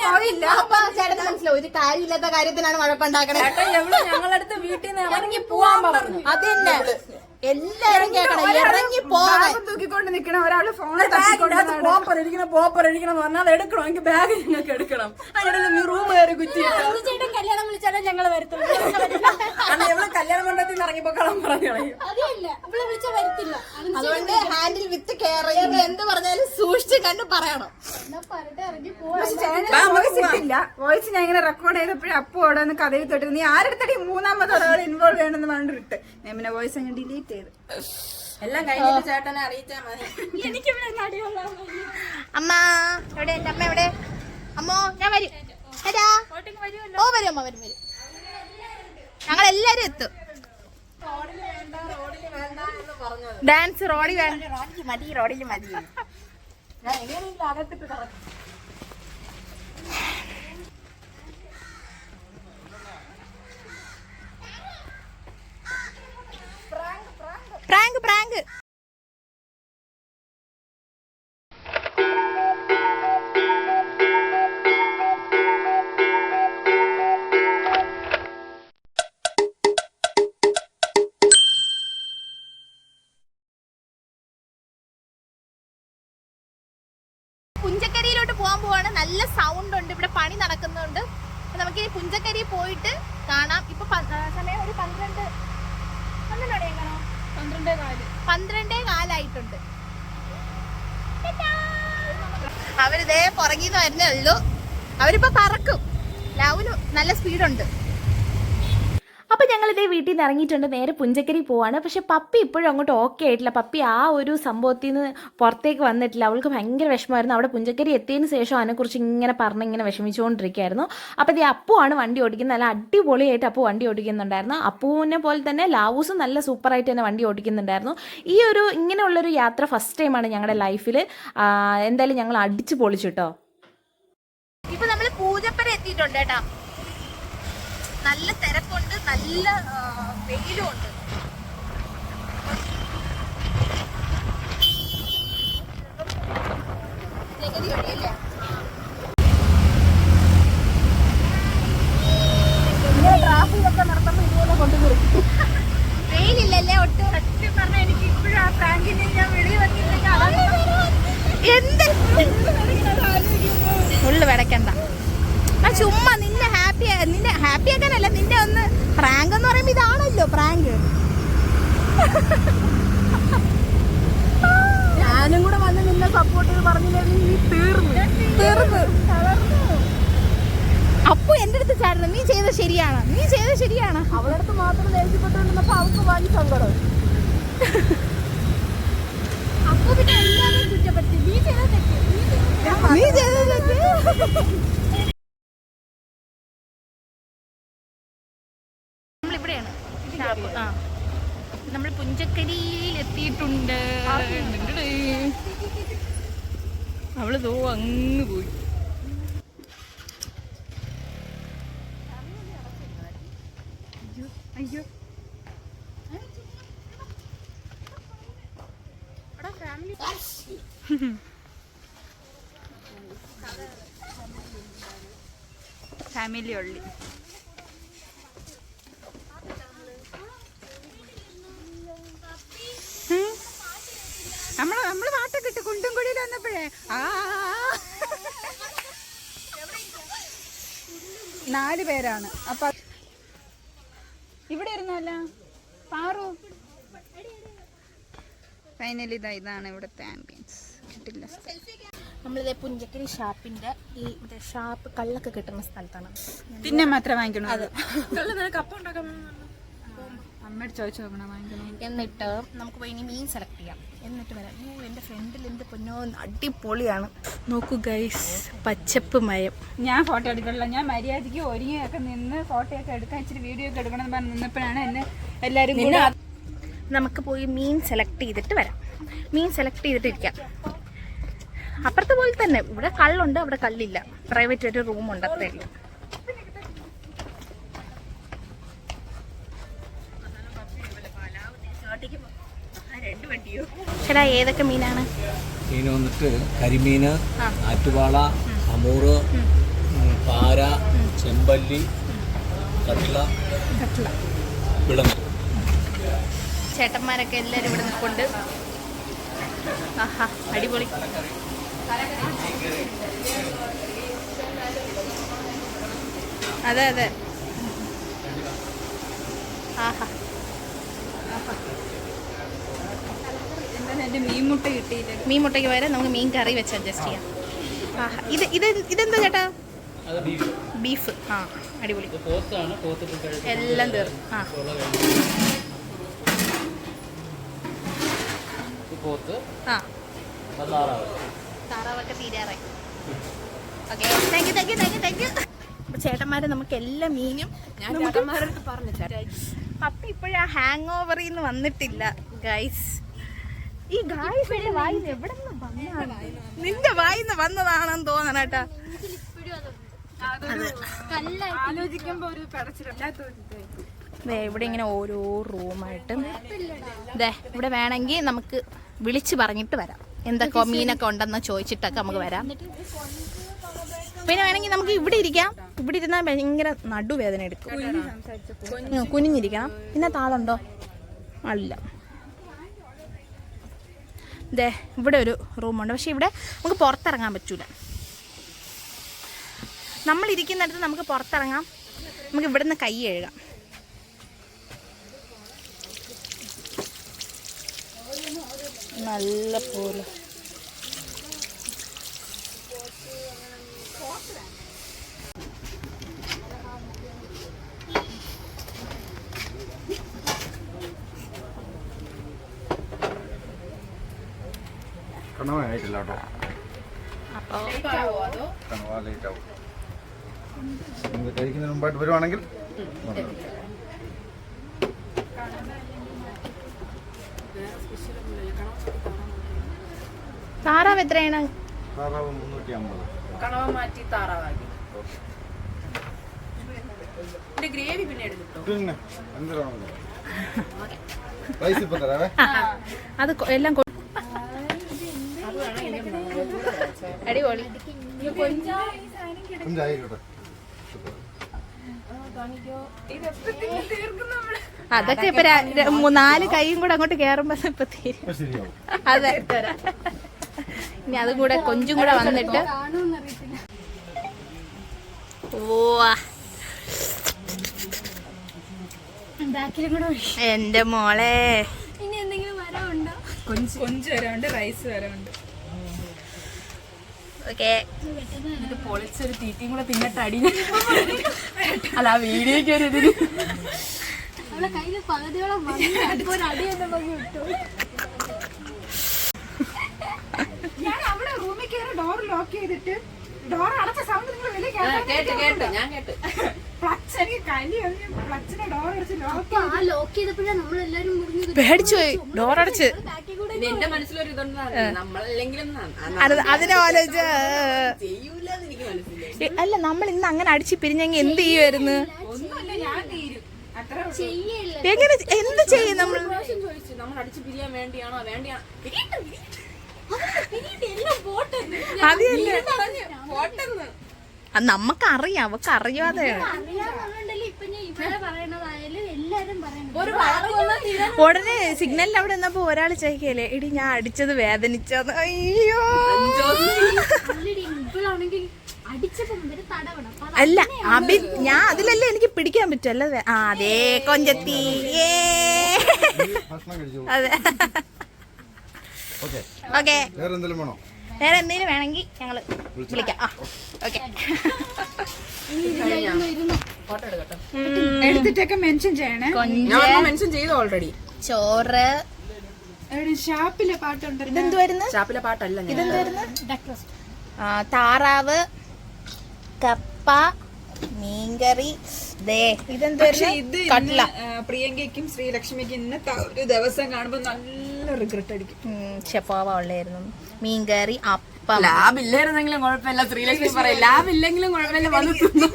പോയില്ല. ഒരു കാര്യമില്ലാത്ത കാര്യത്തിനാണ് വഴക്കുണ്ടാക്കണേ. ഞങ്ങളടുത്ത് വീട്ടിൽ നിന്ന് ഇറങ്ങി പോവാൻ പറഞ്ഞു. അതന്നെ എല്ലാരും കേൾക്കണം, ഇറങ്ങി പോകാൻ. തൂക്കിക്കൊണ്ട് നിൽക്കണം ഒരാള്. ഫോൺ പോപ്പർ അടിക്കണം പറഞ്ഞാൽ അത് എടുക്കണം. എനിക്ക് ബാഗ് ഞങ്ങൾക്ക് എടുക്കണം. അങ്ങനെ റൂം കയറി കുറ്റി കല്യാണം വിളിച്ചാലും ഞങ്ങൾ വരത്തുള്ളൂ. ഇവിടെ വിളിച്ചാ വരില്ല. നമ്മള് കല്യാണ മണ്ഡപത്തിൽ നിന്ന് ഇറങ്ങിപ്പോ കളം പറഞ്ഞു അതല്ല, ഇവിടെ വിളിച്ചാ വരത്തില്ല. അതുകൊണ്ട് ഹാൻഡിൽ വിത്ത് കെയർ എന്ത് പറഞ്ഞാലും സൂക്ഷിച്ച് കണ്ട് പറയണം. എന്നാ പറഞ്ഞിട്ട് ഇറങ്ങി പോവാ. വോയിസ് ഇട്ടില്ല. വോയിസ് ഞാൻ ഇങ്ങനെ റെക്കോർഡ് ചെയ്തപ്പോഴും അപ്പോ അവിടെ നിന്ന് കഥയിൽ തൊട്ട് നീ ആരെടുത്തടി മൂന്നാമത് ഒരാൾ ഇൻവോൾവ് ചെയ്യണമെന്ന് പറഞ്ഞിട്ട് ഇട്ട് ഞാൻ പിന്നെ വോയിസ് അങ്ങ് ഡിലീറ്റ് ചെയ്ത്. എല്ലാം കഴിഞ്ഞിട്ട് ചേട്ടനെ അറിയിച്ചാ മതി. എനിക്കിവിടെ നടിയുള്ള അമ്മ എവിടെ? എന്റെ അമ്മ എവിടെ? അമ്മോ ഞാൻ വരും. എടാ. ഓ വരും അമ്മ, വരും വരും. ഞങ്ങൾ എല്ലാരും എത്തും. ഡാൻസ് റോഡിൽ വേണ്ട, റോഡിൽ മതി, റോഡിൽ മതി. ഞാൻ എങ്ങനെയെങ്കിലും അകത്തിട്ട് കറക്കും. Prank prank. പുഞ്ചക്കരിയിലോട്ട് പോകാൻ പോവാണ്. നല്ല സൗണ്ട് ഉണ്ട്, ഇവിടെ പണി നടക്കുന്നുണ്ട്. നമുക്ക് ഈ പുഞ്ചക്കരി പോയിട്ട് കാണാം. ഇപ്പൊ സമയം ഒരു 12:12 അവരിതേ പുറകിന്ന് വരുന്നേ ഉള്ളൂ. അവരിപ്പോ പറക്കും. ലൗവിന് നല്ല സ്പീഡുണ്ട്. അപ്പോൾ ഞങ്ങളിതേ വീട്ടിൽ നിന്ന് ഇറങ്ങിയിട്ടുണ്ട്, നേരെ പുഞ്ചക്കരി പോവാണ്. പക്ഷെ പപ്പി ഇപ്പോഴും അങ്ങോട്ട് ഓക്കെ ആയിട്ടില്ല. പപ്പി ആ ഒരു സംഭവത്തിൽ നിന്ന് പുറത്തേക്ക് വന്നിട്ടില്ല. അവൾക്ക് ഭയങ്കര വിഷമമായിരുന്നു. അവിടെ പുഞ്ചക്കരി എത്തിയതിന് ശേഷം അതിനെക്കുറിച്ച് ഇങ്ങനെ ഇങ്ങനെ വിഷമിച്ചുകൊണ്ടിരിക്കുകയായിരുന്നു. അപ്പോൾ ഇത് അപ്പുവാണ് വണ്ടി ഓടിക്കുന്നത്. നല്ല അടിപൊളിയായിട്ട് അപ്പു വണ്ടി ഓടിക്കുന്നുണ്ടായിരുന്നു. അപ്പുവിനെ പോലെ തന്നെ ലാവൂസും നല്ല സൂപ്പറായിട്ട് തന്നെ വണ്ടി ഓടിക്കുന്നുണ്ടായിരുന്നു. ഈ ഒരു ഇങ്ങനെയുള്ളൊരു യാത്ര ഫസ്റ്റ് ടൈമാണ് ഞങ്ങളുടെ ലൈഫിൽ. എന്തായാലും ഞങ്ങൾ അടിച്ച് പൊളിച്ചു കേട്ടോ. ഇപ്പൊ നമ്മള് പൂജപ്പര എത്തിയിട്ടുണ്ട് കേട്ടാ. നല്ല തിരക്കുണ്ട്, നല്ല വെയിലും ഉണ്ട്. വെയിലില്ലല്ലേ ഒട്ടും. സത്യം പറഞ്ഞാൽ എനിക്ക് ഇപ്പോഴും ആ പ്രാങ്കിനെ ഞാൻ വെളിയിൽ എന്ത് ഉള്ളു വിടക്കണ്ട. ആ ചുമ്മാ നിന്നെ ഹാപ്പി ആക്കാനല്ല, നിന്നെ ഒന്ന് പ്രാങ്ക് എന്ന് പറയുമ്പോ ഇതാണല്ലോ പ്രാങ്ക്. ഞാനും കൂടെ വന്ന് നിന്നെ സപ്പോർട്ട് ചെയ്ത് പറഞ്ഞില്ലെങ്കിൽ നീ തീർന്നു. അപ്പു എന്റെ അടുത്ത് ചാടുന്നു. നീ ചെയ്തത് ശരിയാണ്. അവളുടെ അടുത്ത് മാത്രം ദേഷ്യപ്പെട്ടുകൊണ്ടിരുന്നപ്പോ അവൾക്ക് വാങ്ങി സങ്കടം. അപ്പു പിന്നെ എല്ലാവരെയും കുറ്റപ്പെടുത്തി. നീ ചെയ്തത് തെറ്റ്. നമ്മളിവിടെയാണ് ഷാപ്പ്. നമ്മൾ പുഞ്ചക്കരിയിൽ എത്തിയിട്ടുണ്ട്. അവള് തോ അങ്ങ് പോയി. അയ്യോ ഫാമിലി ഉള്ളി. നമ്മള് പാട്ടൊക്കെ ഇട്ട് കുണ്ടും കുഴിയിൽ വന്നപ്പോഴേ 4 പേരാണ്. അപ്പൊ ഇവിടെ ഇരുന്നല്ല പാറു. ഫൈനലി ഇതാണ് ഇവിടുത്തെ ആംബിയൻസ്. കിട്ടില്ല. നമ്മളിതേ പുഞ്ചക്കരി ഷാപ്പിന്റെ ഈ ഷാപ്പ് കള്ളൊക്കെ കിട്ടുന്ന സ്ഥലത്താണ്. പിന്നെ മാത്രമേ വാങ്ങിക്കണോ? അത് അമ്മയോട് ചോദിച്ചു നോക്കണം വാങ്ങിക്കണം. എന്നിട്ട് നമുക്ക് പോയി ഇനി മീൻ സെലക്ട് ചെയ്യാം. എന്നിട്ട് വരാം. എൻ്റെ ഫ്രണ്ടിൽ എന്ത് പൊന്നോ അടിപൊളിയാണ്. നോക്കൂ ഗൈസ്, പച്ചപ്പ് മയം. ഞാൻ ഫോട്ടോ എടുക്കണില്ല. ഞാൻ മര്യാദയ്ക്ക് ഒരുങ്ങിയൊക്കെ നിന്ന് ഫോട്ടോയൊക്കെ എടുക്കാൻ ഇച്ചിരി വീഡിയോ ഒക്കെ എടുക്കണം എന്ന് പറഞ്ഞ് നിന്നപ്പോഴാണ് എന്നെ എല്ലാവരും കൂടെ. നമുക്ക് പോയി മീൻ സെലക്ട് ചെയ്തിട്ട് വരാം. മീൻ സെലക്ട് ചെയ്തിട്ടിരിക്കാം. അപ്പുറത്തെ പോലെ തന്നെ ഇവിടെ കള്ളുണ്ട്, അവിടെ കള്ളില്ല. പ്രൈവറ്റ് ഒരു റൂമുണ്ട്, അത്രേ ഉള്ളൂ. ചേട്ടാ ഏതൊക്കെ മീനാണ്? മീൻ വന്നിട്ട് കരിമീന്, ആറ്റുവാള, അമൂറ്, പാര, ചെമ്പല്ലി, കട്ട്ള, വിളമ്പ്. ചേട്ടന്മാരൊക്കെ എല്ലാവരും ഇവിടെ നിൽപ്പുണ്ട്. ആഹാ അടിപൊളി. അതെ അതെ ആഹാ എന്താണ് എന്റെ മീൻമുട്ട കിട്ടിയില്ല. മീൻ മുട്ടയ്ക്ക് പകരം നമുക്ക് മീൻ കറി വെച്ച് അഡ്ജസ്റ്റ് ചെയ്യാം. ആഹാ ഇതെന്താ ചേട്ടാ? ബീഫ്. ആ അടിപൊളി. എല്ലാം തീർന്നു. ആ ആ താറാവൊക്കെ തീരാറായി. Okay thank you. ചേട്ടന്മാരെ നമുക്ക് എല്ലാ മീനും പപ്പി ഇപ്പോഴും ആ ഹാങ് ഓവറിൽ നിന്ന് വന്നിട്ടില്ല ഗൈസ്. ഈ ഗൈസ് എന്റെ വായിന്ന് എവിടെ നിന്ന് വന്നതാണ്? നിന്റെ വായിന്ന് വന്നതാണെന്ന് തോന്നണം കേട്ടാ. ആലോചിക്കുമ്പോ ഒരു കടച്ചില്ലാത്ത ഇവിടെ ഇങ്ങനെ ഓരോ റൂമായിട്ടും ഇവിടെ വേണമെങ്കിൽ നമുക്ക് വിളിച്ച് പറഞ്ഞിട്ട് വരാം. എന്തൊക്കെ മീനൊക്കെ ഉണ്ടെന്ന് ചോദിച്ചിട്ടൊക്കെ നമുക്ക് വരാം. പിന്നെ വേണമെങ്കിൽ നമുക്ക് ഇവിടെ ഇരിക്കാം. ഇവിടെ ഇരുന്നാൽ ഭയങ്കര നടുവേദന എടുക്കും. കുനിഞ്ഞിരിക്കണം. പിന്നെ താളുണ്ടോ? അല്ല. ഇവിടെ ഒരു റൂമുണ്ട്. പക്ഷെ ഇവിടെ നമുക്ക് പുറത്തിറങ്ങാൻ പറ്റൂല. നമ്മളിരിക്കുന്നിടത്ത് നമുക്ക് പുറത്തിറങ്ങാം. നമുക്ക് ഇവിടെ നിന്ന് കൈ കഴുകാം. നല്ല പോലെ കണവായിട്ടില്ല കേട്ടോ. അപ്പോൾ കണവ ലേറ്റ് ആവും. നിങ്ങൾ കഴിക്കുന്നതിന് മുമ്പായിട്ട് വരുവാണെങ്കിൽ താറാവ് എത്രയാണ്? താറാവ് 350. കണവ മാറ്റി താറാവാക്കി. ഗ്രേവി പിന്നെ എടുത്തിട്ടോ. പിന്നെ എന്തിനാണ് റൈസ് ഇപ്പം തരാവേ. അത് എല്ലാം അടിപൊളി. കൊഞ്ചായിക്കോട്ടെ. അതൊക്കെ ഇപ്പൊ 4 കൈയും കൂടെ അങ്ങോട്ട് കേറുമ്പോ ഇപ്പൊ തീരും. ശരിയാവും. അതെ ഇനി അതും കൂടെ കൊഞ്ചും കൂടെ വന്നിട്ട് എന്റെ മോളെ. ഇനി എന്തെങ്കിലും വരവുണ്ടോ? കൊഞ്ച് വരവുണ്ട്, റൈസ് വരവുണ്ട്. ഓക്കെ പൊളിച്ചൊരു തീറ്റയും കൂടെ തിന്നിട്ട് അടി. അല്ല ആ വീഡിയോക്ക് ഒരു ഇതിന് അവളെ കയ്യില് പകുതിയോളം വന്നു. ഒരു അടി എന്നെ പകുതി വിട്ടു. ഞാൻ അവിടെ റൂമിൽ കയറി ഡോർ ലോക്ക് ചെയ്തിട്ട് ഡോർ അടച്ച സൗണ്ട് നിങ്ങൾ വെളിയിൽ കേട്ട് ഞാൻ കേട്ട് ക്ലച്ച് എനിക്ക് കലി ക്ലച്ചിന്റെ ഡോർ അടച്ച് ലോക്ക് ആ ലോക്ക് ചെയ്തപ്പോഴാണ് നമ്മളെല്ലാരും മുറിഞ്ഞത്. പേടിച്ചു പോയി. ഡോറടച്ച് ബാക്കി കൂടെ എന്റെ മനസ്സിലൊരു ഇതുണ്ട്. നമ്മളല്ലെങ്കിലും അതിനെ ആലോചിച്ച ചെയ്യൂലെന്ന് എനിക്ക് മനസ്സിലായി. അല്ല നമ്മൾ ഇന്ന് അങ്ങനെ അടിച്ച് പിരിഞ്ഞെങ്കിൽ എന്ത് ചെയ്യുമായിരുന്നു? ഒന്നുമില്ല, ഞാൻ തീരും അത്ര ചെയ്യല്ല. എങ്ങനെ എന്ത് ചെയ്യും നമ്മൾ? ചോദിച്ചു നമ്മൾ അടിച്ചു പിരിയാൻ വേണ്ടിയാണോ വേണ്ടിയാണോ എല്ലാം പോട്ടെ. അത് നമുക്കറിയാം. അവക്ക് അറിയാതെ അറിയാന്നുണ്ടല്ലോ. ഇപ്പൊ ഞാൻ ഇവിടെ പറയണതായാലും എല്ലാരും പറയണത്. ഉടനെ സിഗ്നലിൽ അവിടെ നിന്നപ്പോ ഒരാൾ ചോദിക്കല്ലേ, എടി ഞാൻ അടിച്ചത് വേദനിച്ചത്. അയ്യോ ഇപ്പോഴാണെങ്കിൽ അടിച്ചപ്പോ മുമ്പ് തടവണം. അല്ല അഭി ഞാൻ അതിലല്ലേ എനിക്ക് പിടിക്കാൻ പറ്റും. അല്ലേ അതേ കൊഞ്ചത്തി. ഭക്ഷണം കഴിച്ചു. അതെ ഓക്കെ. ഓക്കെ വേറെ എന്തെങ്കിലും വേണോ? വേറെ എന്തെങ്കിലും വേണമെങ്കിൽ ഞങ്ങള് വിളിക്കാം. ആ ഓക്കെ. ഫോട്ടോ എടുക്കട്ടെ. എടുത്തിട്ടൊക്കെ മെൻഷൻ ചെയ്യണേ. കൊഞ്ച്, മെൻഷൻ ചെയ്തു ഓൾറെഡി. ചോറ്. ഷാപ്പിലെ പാട്ടുണ്ടല്ലോ. ഇതെന്തുവായിരുന്നു? ഷാപ്പിലെ പാട്ടല്ല. ഇതെന്തായിരുന്നു? താറാവ്, കപ്പ, മീൻകറി. ഇതെന്തുവായിരുന്നു? കട്ട്ല. പ്രിയങ്കയ്ക്കും ശ്രീലക്ഷ്മിക്കും ഇന്നത്തെ ഒരു ദിവസം കാണുമ്പോ നല്ല റിഗ്രറ്റ് അടിക്കും. ഷെഫാവ ഉള്ളായിരുന്നു. മീൻകറി, അപ്പം. ലാബ് ഇല്ലായിരുന്നെങ്കിലും കുഴപ്പമില്ല. ശ്രീലക്ഷ്മി പറയും ലാബ് ഇല്ലെങ്കിലും കുഴപ്പമില്ല, വന്ന് തിന്നു.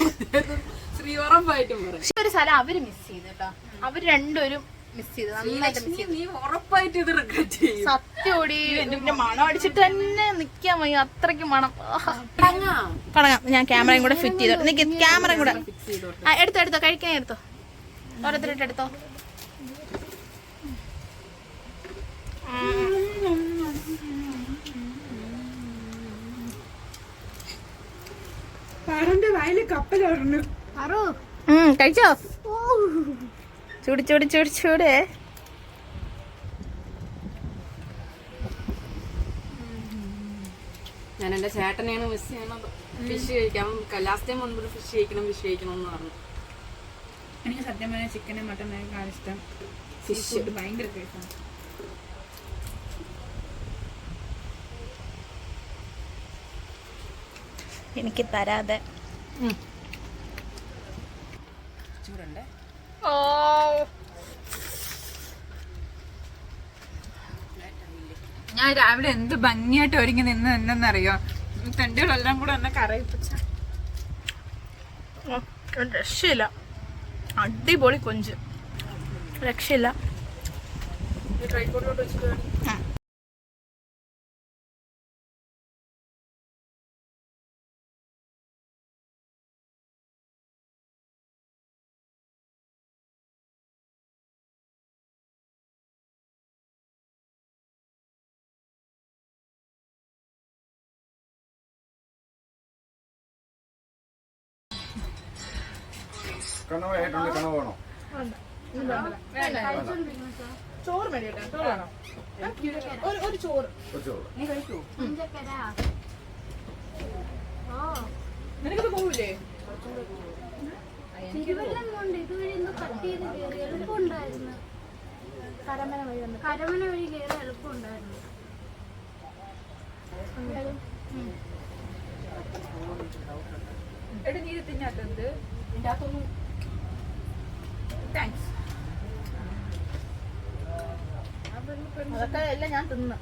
ശ്രീ ഉറപ്പായിട്ടും പറയും. പക്ഷെ ഒരു സ്ഥലം അവര് മിസ് ചെയ്തു കേട്ടോ. അവര് രണ്ടുപേരും മിസ് ചെയ്തു. നന്നായിട്ട് മിസ് ചെയ്തു. നീ ഉറപ്പായിട്ട് ഇത് റിഗ്രറ്റ് ചെയ്യും. സത്യോടി എന്റെ മണം അടിച്ചിട്ട് തന്നെ നിക്കാൻ വയ്യ. അത്രയ്ക്ക് മണം. തുടങ്ങാം. തുടങ്ങാം. ഞാൻ ക്യാമറയും കൂടെ ഫിറ്റ് ചെയ്തോ. നിക്ക് ക്യാമറയും കൂടെ എടുത്തോ. കഴിക്കാൻ എടുത്തോ. ഓരോരുത്തരായിട്ട് എടുത്തോ. പാറന്റെ വായില് കപ്പലോടുന്നു. കഴിച്ചോ? ചൂട് ചൂട് ചൂട് ചൂട്. ഞാൻ എൻ്റെ ചേട്ടനെയാണ് മിസ് ചെയ്യണത്. ഫിഷ് കഴിക്കാം. ലാസ്റ്റ് ടൈം മുൻപ് ഫിഷ് കഴിക്കണം എന്ന് പറഞ്ഞു. എനിക്ക് സത്യം പറഞ്ഞാൽ ചിക്കനും മട്ടനൊക്കെ ഇഷ്ടം. ഫിഷ് ഭയങ്കര ടേസ്റ്റാണ്. എനിക്ക് തരാതെ. ചൂടുണ്ട്. ഓ ഞാൻ രാവിലെ എന്ത് ഭംഗിയായിട്ട് ഒരുങ്ങി നിന്ന് എന്തെന്നറിയോ, തെണ്ടുകളെല്ലാം കൂടെ എന്നെ കരയിപ്പിച്ച. രക്ഷയില്ല, അടിപൊളി കൊഞ്ച്, രക്ഷയില്ല. ട്രൈപോഡിലോട്ട് വെച്ചിട്ട് കണവ ആയിട്ടുണ്ട്. കണവ വേണോ? ചോറ് മേടിക്കട്ടെ? ചോറ് വേണോ? ഒരു ചോറ്. നീ കഴിക്കൂ. നിനക്കത് പോവില്ലേ? തിരുവല്ലം കൊണ്ട് ഇതുവഴി ഒന്ന് കട്ട് ചെയ്ത് കയറി എളുപ്പമുണ്ടായിരുന്നു. കരമന വഴി കയറി എളുപ്പമുണ്ടായിരുന്നു. എടി നീ തിന്നാത്തത് ഇതിൻ്റെ അകത്തൊന്നും താങ്ക്സ്. അതൊക്കെ എല്ലാം ഞാൻ തിന്ന്.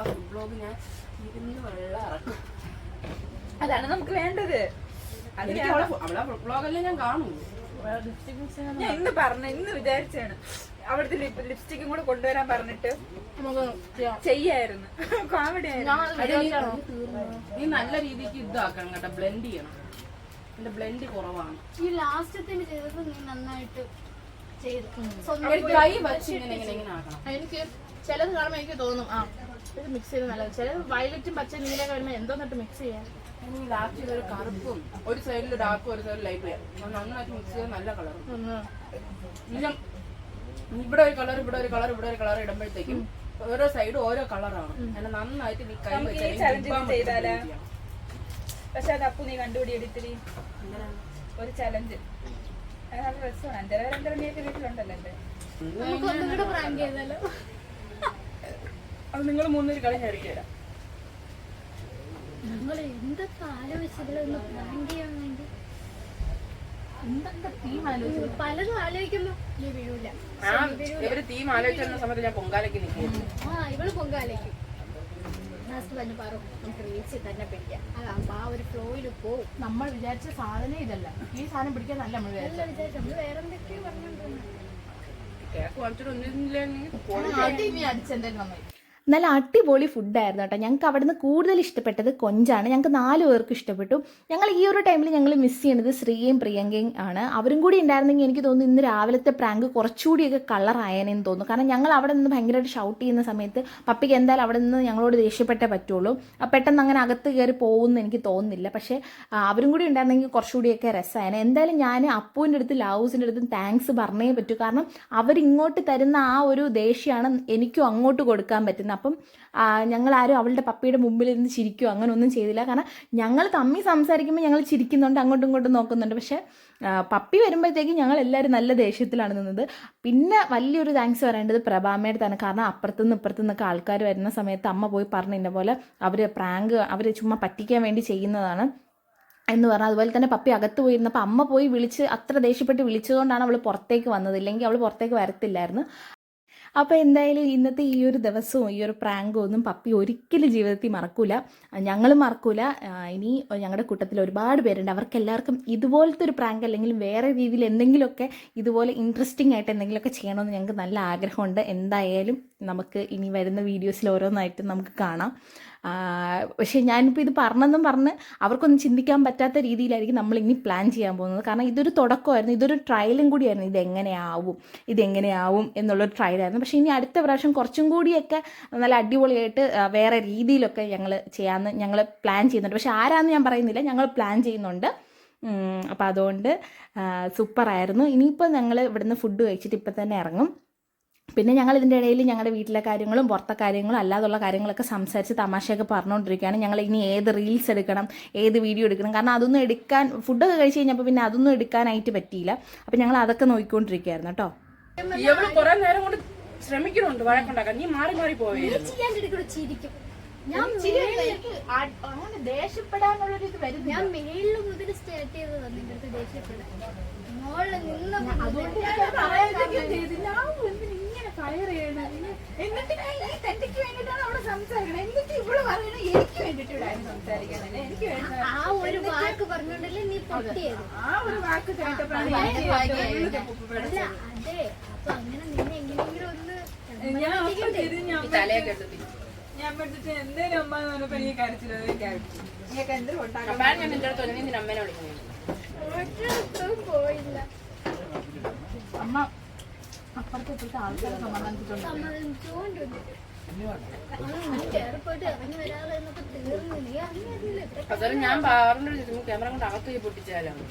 ഫുഡ് ബ്ലോഗ് ഞാൻ ഇരുന്ന് വെള്ളം ഇറക്കും. അതാണ് നമുക്ക് വേണ്ടത്. അവളെ ഫുഡ് ബ്ലോഗെല്ലാം ഞാൻ കാണും. ഞാൻ ഇന്ന് വിചാരിച്ചാണ് അവിടുത്തെ ലിപ്സ്റ്റിക്കും കൂടെ കൊണ്ടുവരാൻ പറഞ്ഞിട്ട് ചെയ്യായിരുന്നു. കോമഡി ആയിരുന്നു. നീ നല്ല രീതിക്ക് ഇതാക്കണം കേട്ടോ, ബ്ലെൻഡ് ചെയ്യണം. എന്റെ ബ്ലെൻഡ് കുറവാണ്. ഈ ലാസ്റ്റത്തിന് ചെയ്തപ്പോൾ നീ നന്നായിട്ട് ചെയ്തു. കൈ വെച്ച് ഇങ്ങനെ ആക്കണം. എനിക്ക് ചിലത് കാണുമ്പോൾ എനിക്ക് തോന്നും ആ ഇത് മിക്സ് ചെയ്ത് നല്ലത്. ചിലത് വയലറ്റും പച്ച നീലൊക്കെ വരുമ്പോൾ എന്തോന്നിട്ട് മിക്സ് ചെയ്യാൻ. ലാസ്റ്റ് ഇതൊരു കറുപ്പും ഒരു സൈഡിൽ ഡാർക്കും ഒരു സൈഡിൽ ലൈറ്റ് ചെയ്യാം. നന്നായിട്ട് മിക്സ് ചെയ്ത് നല്ല കളറും. ഇവിടെ ഒരു കളർ ഇവിടെ ഒരു കളർ ഇവിടെ ഒരു കളർ ഇടുമ്പോഴത്തേക്കും ഓരോ സൈഡ് ഓരോ കളറാണ്. അങ്ങനെ നന്നായിട്ട് നീ കൈ നമുക്ക് ഈ ചലഞ്ച് ചെയ്താലേ? പക്ഷെ അത് അപ്പു നീ കണ്ടുപിടി എടുത്തിരി ഒരു ചലഞ്ച്. അത് നല്ല രസമാണ്. 5:30 മണിയൊക്കെ വീട്ടിലുണ്ടല്ലോ എന്റെ. നമുക്ക് ഒന്നും കൂടെ പ്രാങ്ക് ചെയ്താലോ? അത് നിങ്ങൾ 3 കളി ചേർക്കില്ല. നമ്മൾ എന്തൊക്കെ ആലോചിച്ചതിലൊന്ന് പ്രാങ്ക് ചെയ്യാൻ വേണ്ടി എന്തൊക്കെ തീം ആലോചിച്ചു. പലതും ആലോചിക്കുമ്പോ നീ വീഴൂല. ഇവര് തീം ആലോചിച്ചിരുന്ന സമയത്ത് ഞാൻ പൊങ്കാലയ്ക്ക് നിൽക്കുന്നു. ഇവള് പൊങ്കാലയ്ക്കും ലാസ്റ്റ് തന്നെ പറ നമുക്ക് റീച്ച് തന്നെ പിടിക്കാം. അതാകുമ്പോ ആ ഒരു ഫ്ലോയിൽ പോവും. നമ്മൾ വിചാരിച്ച സാധനം ഇതല്ല. ഈ സാധനം പിടിക്കാൻ നല്ല നമ്മൾ നല്ല വിചാരിച്ചു നമ്മള് വേറെന്തൊക്കെയോ പറഞ്ഞോണ്ടിരുന്നു. കേക്ക് കുറച്ചിട്ട് ഒന്നില്ലെങ്കിൽ അടിച്ചെന്തായാലും നന്നായി. നല്ല അടിപൊളി ഫുഡായിരുന്നു കേട്ടോ. ഞങ്ങൾക്ക് അവിടെ നിന്ന് കൂടുതൽ ഇഷ്ടപ്പെട്ടത് കൊഞ്ചാണ്. ഞങ്ങൾക്ക് 4 പേർക്ക് ഇഷ്ടപ്പെട്ടു. ഞങ്ങൾ ഈ ഒരു ടൈമിൽ ഞങ്ങൾ മിസ് ചെയ്യുന്നത് ശ്രീയും പ്രിയങ്കയും ആണ്. അവരും കൂടി ഉണ്ടായിരുന്നെങ്കിൽ എനിക്ക് തോന്നുന്നു ഇന്ന് രാവിലത്തെ പ്രാങ്ക് കുറച്ചുകൂടിയൊക്കെ കളറായേനെന്ന് തോന്നുന്നു. കാരണം ഞങ്ങൾ അവിടെ നിന്ന് ഭയങ്കരമായിട്ട് ഷൗട്ട് ചെയ്യുന്ന സമയത്ത് പപ്പിക്ക് എന്തായാലും അവിടെ നിന്ന് ഞങ്ങളോട് ദേഷ്യപ്പെട്ടേ പറ്റുള്ളൂ. പെട്ടെന്ന് അങ്ങനെ അകത്ത് കയറി പോകുമെന്ന് എനിക്ക് തോന്നുന്നില്ല. പക്ഷേ അവരും കൂടി ഉണ്ടായിരുന്നെങ്കിൽ കുറച്ചുകൂടിയൊക്കെ രസമായേനെ. എന്തായാലും ഞാൻ അപ്പുവിൻ്റെ അടുത്ത് ലൗസിൻ്റെ അടുത്തും താങ്ക്സ് പറഞ്ഞേ പറ്റൂ. കാരണം അവരിങ്ങോട്ട് തരുന്ന ആ ഒരു ദേഷ്യമാണ് എനിക്കും അങ്ങോട്ട് കൊടുക്കാൻ പറ്റുന്നത്. അപ്പം ഞങ്ങളാരും അവളുടെ പപ്പിയുടെ മുമ്പിലിരുന്ന് ചിരിക്കുകയോ അങ്ങനെ ഒന്നും ചെയ്തില്ല. കാരണം ഞങ്ങൾ തമ്മിൽ സംസാരിക്കുമ്പോൾ ഞങ്ങൾ ചിരിക്കുന്നുണ്ട്, അങ്ങോട്ടും ഇങ്ങോട്ടും നോക്കുന്നുണ്ട്. പക്ഷേ പപ്പി വരുമ്പോഴത്തേക്കും ഞങ്ങൾ എല്ലാവരും നല്ല ദേഷ്യത്തിലാണ് നിന്നത്. പിന്നെ വലിയൊരു താങ്ക്സ് പറയേണ്ടത് പ്രഭാമയുടെ തന്നെ. കാരണം അപ്പുറത്തുനിന്ന് ഇപ്പുറത്തുനിന്നൊക്കെ ആൾക്കാർ വരുന്ന സമയത്ത് അമ്മ പോയി പറഞ്ഞു ഇന്ന പോലെ അവർ ചുമ്മാ പറ്റിക്കാൻ വേണ്ടി ചെയ്യുന്നതാണ് എന്ന് പറഞ്ഞു. അതുപോലെ തന്നെ പപ്പി അകത്ത് പോയിരുന്നപ്പോൾ അമ്മ പോയി വിളിച്ച് അത്ര ദേഷ്യപ്പെട്ട് വിളിച്ചതുകൊണ്ടാണ് അവൾ പുറത്തേക്ക് വന്നത്. ഇല്ലെങ്കിൽ അവൾ പുറത്തേക്ക് വരത്തില്ലായിരുന്നു. അപ്പോൾ എന്തായാലും ഇന്നത്തെ ഈ ഒരു ദിവസവും ഈ ഒരു പ്രാങ്കും ഒന്നും പപ്പി ഒരിക്കലും ജീവിതത്തിൽ മറക്കൂല, ഞങ്ങളും മറക്കൂല. ഇനി ഞങ്ങളുടെ കൂട്ടത്തിൽ ഒരുപാട് പേരുണ്ട്. അവർക്കെല്ലാവർക്കും ഇതുപോലത്തെ ഒരു പ്രാങ്ക് അല്ലെങ്കിൽ വേറെ രീതിയിൽ എന്തെങ്കിലുമൊക്കെ ഇതുപോലെ ഇൻട്രസ്റ്റിംഗ് ആയിട്ട് എന്തെങ്കിലുമൊക്കെ ചെയ്യണമെന്ന് ഞങ്ങൾക്ക് നല്ല ആഗ്രഹമുണ്ട്. എന്തായാലും നമുക്ക് ഇനി വരുന്ന വീഡിയോസിൽ ഓരോന്നായിട്ട് നമുക്ക് കാണാം. പക്ഷേ ഞാനിപ്പോൾ ഇത് പറഞ്ഞ് അവർക്കൊന്നും ചിന്തിക്കാൻ പറ്റാത്ത രീതിയിലായിരിക്കും നമ്മൾ ഇനി പ്ലാൻ ചെയ്യാൻ പോകുന്നത്. കാരണം ഇതൊരു തുടക്കമായിരുന്നു, ഇതൊരു ട്രയലും കൂടിയായിരുന്നു. ഇതെങ്ങനെയാവും എന്നുള്ളൊരു ട്രയലായിരുന്നു. പക്ഷേ ഇനി അടുത്ത പ്രാവശ്യം കുറച്ചും കൂടിയൊക്കെ നല്ല അടിപൊളിയായിട്ട് വേറെ രീതിയിലൊക്കെ ഞങ്ങൾ ചെയ്യാമെന്ന് ഞങ്ങൾ പ്ലാൻ ചെയ്യുന്നുണ്ട്. പക്ഷേ ആരാന്ന് ഞാൻ പറയുന്നില്ല, ഞങ്ങൾ പ്ലാൻ ചെയ്യുന്നുണ്ട്. അപ്പോൾ അതുകൊണ്ട് സൂപ്പറായിരുന്നു. ഇനിയിപ്പോൾ ഞങ്ങൾ ഇവിടുന്ന് ഫുഡ് കഴിച്ചിട്ട് ഇപ്പം തന്നെ ഇറങ്ങും. പിന്നെ ഞങ്ങൾ ഇതിൻ്റെ ഇടയിൽ ഞങ്ങളുടെ വീട്ടിലെ കാര്യങ്ങളും പുറത്തെ കാര്യങ്ങളും അല്ലാതുള്ള കാര്യങ്ങളൊക്കെ സംസാരിച്ച് തമാശയൊക്കെ പറഞ്ഞുകൊണ്ടിരിക്കുകയാണ്. ഞങ്ങൾ ഇനി ഏത് റീൽസ് എടുക്കണം, ഏത് വീഡിയോ എടുക്കണം, കാരണം അതൊന്നും എടുക്കാൻ ഫുഡൊക്കെ കഴിച്ച് കഴിഞ്ഞപ്പോൾ പിന്നെ അതൊന്നും എടുക്കാനായിട്ട് പറ്റിയില്ല. അപ്പം ഞങ്ങൾ അതൊക്കെ നോക്കിക്കൊണ്ടിരിക്കുകയായിരുന്നു കേട്ടോ. ഇവള് കുറെ നേരം കൊണ്ട് ശ്രമിക്കുന്നുണ്ട് വഴക്കുണ്ടാക്കാൻ, നീ മാറി മാറി പോയി. ഞാൻ അങ്ങനെ ദേഷ്യപ്പെടാനുള്ളൊരു ഇത് വരും. ഞാൻ മേളിൽ മുതൽ സ്റ്റാർട്ട് ചെയ്ത് നിന്റെ അടുത്ത് ദേഷ്യപ്പെടാൻ മോളിൽ നിന്ന് അതുകൊണ്ട് ഫയർ ചെയ്യണം. എന്നിട്ട് ഞാൻ ഈ തെറ്റിക്ക് വേണ്ടിയിട്ടാണ് അവിടെ സംസാരിക്കണം. എന്നിട്ട് ഇവള് പറയണ എനിക്ക് വേണ്ടിട്ട് ഇവിടെ സംസാരിക്കണം. എനിക്ക് വേണ്ട ആ ഒരു വാക്ക് പറഞ്ഞോണ്ടല്ലേ നീ പൊട്ടിയത്. ആ ഒരു വാക്ക് കേട്ടപ്പോഴാണ് അല്ല അതെ. അപ്പൊ അങ്ങനെ നിന്നെ എങ്ങനെയെങ്കിലും ഒന്ന് തലയൊക്കെ എടുത്ത് ഞാൻ പഠിച്ചിട്ട് എന്തേലും അമ്മ എന്ന് പറഞ്ഞപ്പോ എനിക്ക് കരച്ചില്ല. നിങ്ങൾക്ക് എന്തെങ്കിലും ഉണ്ടാക്കാം. അപ്പാൻ ഞാൻ നിന്റെ അടുത്ത് നീ നിന്റെ അമ്മേനെ വിളിക്കുന്നു. പോയില്ല. അമ്മ അപ്പുറത്തെ ഇപ്പോഴത്തെ ആൾക്കാരെ സമാധാനിച്ചിട്ടുണ്ട്. സമ്മതിച്ചോണ്ടുണ്ട്. കയറിപ്പോയിട്ട് ഇറങ്ങി വരാതെ എന്നൊക്കെ തീർന്നു. നീ അറിഞ്ഞില്ല അതുപോലെ ഞാൻ പാറിന്റെ ചോദിച്ചു ക്യാമറ കൊണ്ട് അകത്ത് പൊട്ടിച്ചാലാണ്.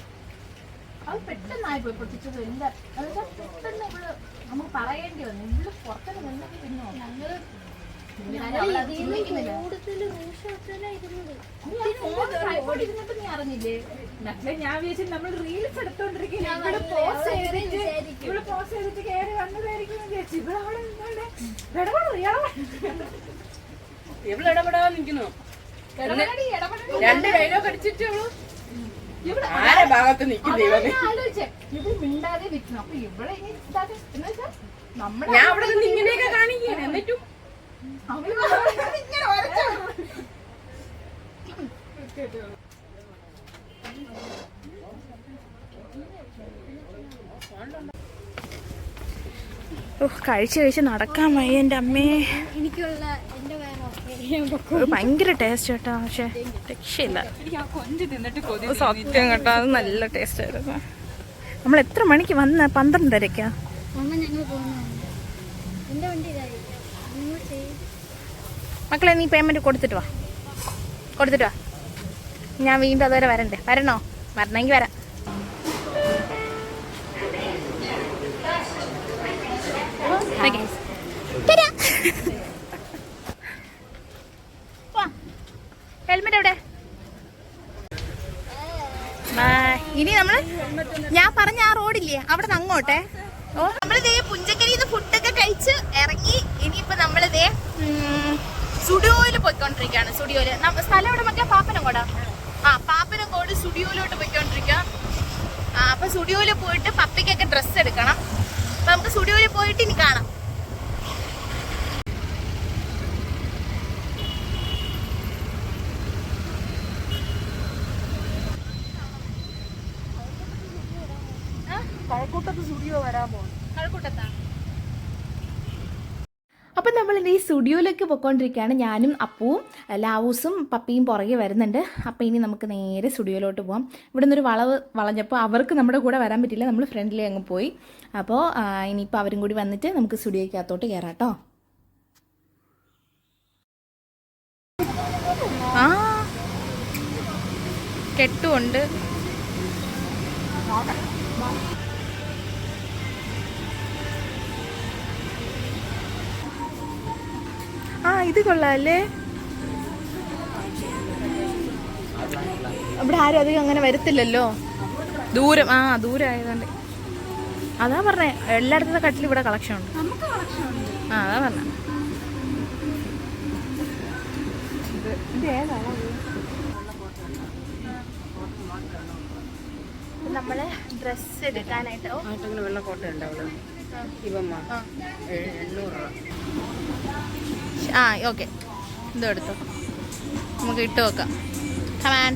അത് പെട്ടെന്നായി പോയി പൊട്ടിച്ചത്. ഇല്ല അതൊക്കെ പെട്ടെന്ന് ഇവള് നമുക്ക് പറയേണ്ടി വന്നു. ഇവള് പുറത്തൊക്കെ നിന്നെങ്കിൽ പിന്നെ ഞങ്ങള് ഇരുന്നിട്ട് നീ അറിഞ്ഞില്ലേ? ഞാൻ വിചാരിച്ചു നമ്മൾ റീൽസ് എടുത്തോണ്ടിരിക്കില്ല, ഇവിടെ പോസ് ചെയ്തിട്ട് കയറി വന്നതായിരിക്കും വിചാരിച്ചു. ഇവിടെ അവിടെ ഇവള് ഇടപെടാതെ നിൽക്കുന്നു. രണ്ട് ഡയലോഗ് അടിച്ചിട്ട് ആരെ ഭാഗത്ത് നിൽക്കുന്നു. ആലോചിച്ചേ ഇവള് മിണ്ടാതെ നിൽക്കണം. അപ്പൊ ഇവളെ ഇനി നമ്മളെ ഞാൻ അവിടെ നിന്ന് ഇങ്ങനെയൊക്കെ കാണിക്കുകയാണ്. എന്നിട്ടും ഇങ്ങനെ വരച്ചു. കഴിച്ച് നടക്കാൻ വയ്യ എൻ്റെ അമ്മേ. എനിക്കുള്ള എന്റെ വേറെ ഭയങ്കര ടേസ്റ്റ് കേട്ടോ, പക്ഷെ രക്ഷയില്ല. സത്യം കേട്ടോ, അത് നല്ല ടേസ്റ്റ് ആയിരുന്നു. നമ്മൾ എത്ര മണിക്ക് വന്ന? 12:30. അമ്മ ഞങ്ങൾ പോകുന്നതാണ്. എന്റെ വണ്ടി ഇതായി. മക്കളെ നീ പേയ്മെന്റ് കൊടുത്തിട്ട് വാ. ഞാൻ വീണ്ടും അതുവരെ വരണ്ടേ? വരണോ? വരണമെങ്കിൽ വരാം. ഹെൽമെറ്റ് എവിടെ? ഇനി നമ്മള് ഞാൻ പറഞ്ഞ ആ റോഡില്ലേ അവിടെ നിന്ന് അങ്ങോട്ടെ. നമ്മളിതേ പുഞ്ചക്കരിന്ന് ഫുഡൊക്കെ കഴിച്ച് ഇറങ്ങി. ഇനിയിപ്പോ നമ്മളിതേ സ്റ്റുഡിയോയില് പോയിക്കൊണ്ടിരിക്കുകയാണ്. സ്റ്റുഡിയോയില് സ്ഥലം എവിടെ മക്കളെ? പാപ്പനംകോടാ. പാപ്പനംകോട് സ്റ്റുഡിയോയിലോട്ട് പോയിക്കൊണ്ടിരിക്കുക. അപ്പൊ സ്റ്റുഡിയോയില് പോയിട്ട് പപ്പിക്കൊക്കെ ഡ്രസ്സ് എടുക്കണം. അപ്പൊ നമുക്ക് സ്റ്റുഡിയോയില് പോയിട്ട് ഇനി കാണാം. കഴക്കൂട്ടത്ത് സ്റ്റുഡിയോ വരാൻ പോകും. കഴക്കൂട്ടത്താ. അപ്പം നമ്മൾ ഈ സ്റ്റുഡിയോയിലേക്ക് പോയിക്കൊണ്ടിരിക്കുകയാണ്. ഞാനും അപ്പുവും ലാവൂസും പപ്പിയും പുറകെ വരുന്നുണ്ട്. അപ്പം ഇനി നമുക്ക് നേരെ സ്റ്റുഡിയോയിലോട്ട് പോകാം. ഇവിടെ നിന്നൊരു വളഞ്ഞപ്പോൾ അവർക്ക് നമ്മുടെ കൂടെ വരാൻ പറ്റില്ല. നമ്മൾ ഫ്രണ്ടിലേ അങ്ങ് പോയി. അപ്പോൾ ഇനിയിപ്പോൾ അവരും കൂടി വന്നിട്ട് നമുക്ക് സ്റ്റുഡിയോയ്ക്കകത്തോട്ട് കയറാം കേട്ടോ. കെട്ടുമുണ്ട്. ഇത് കൊള്ളാല്ലേ. ഇവിടെ ആരും അധികം അങ്ങനെ വരത്തില്ലല്ലോ. ദൂരം ആയതുകൊണ്ട്. അതാ പറഞ്ഞേ, എല്ലായിടത്തും കട്ടിൽ ഇവിടെ കളക്ഷൻ ഉണ്ട്. അതാ പറഞ്ഞ. നമ്മള് ഡ്രസ് എടുക്കാനായിട്ടോ. വെള്ള കോട്ട ഉണ്ടാവുള്ളൂ. ഇവമ്മ 800 രൂപ. ഓക്കെ, ഇതും എടുത്തോ. നമുക്ക് ഇട്ട് വെക്കാം. കമാൻ.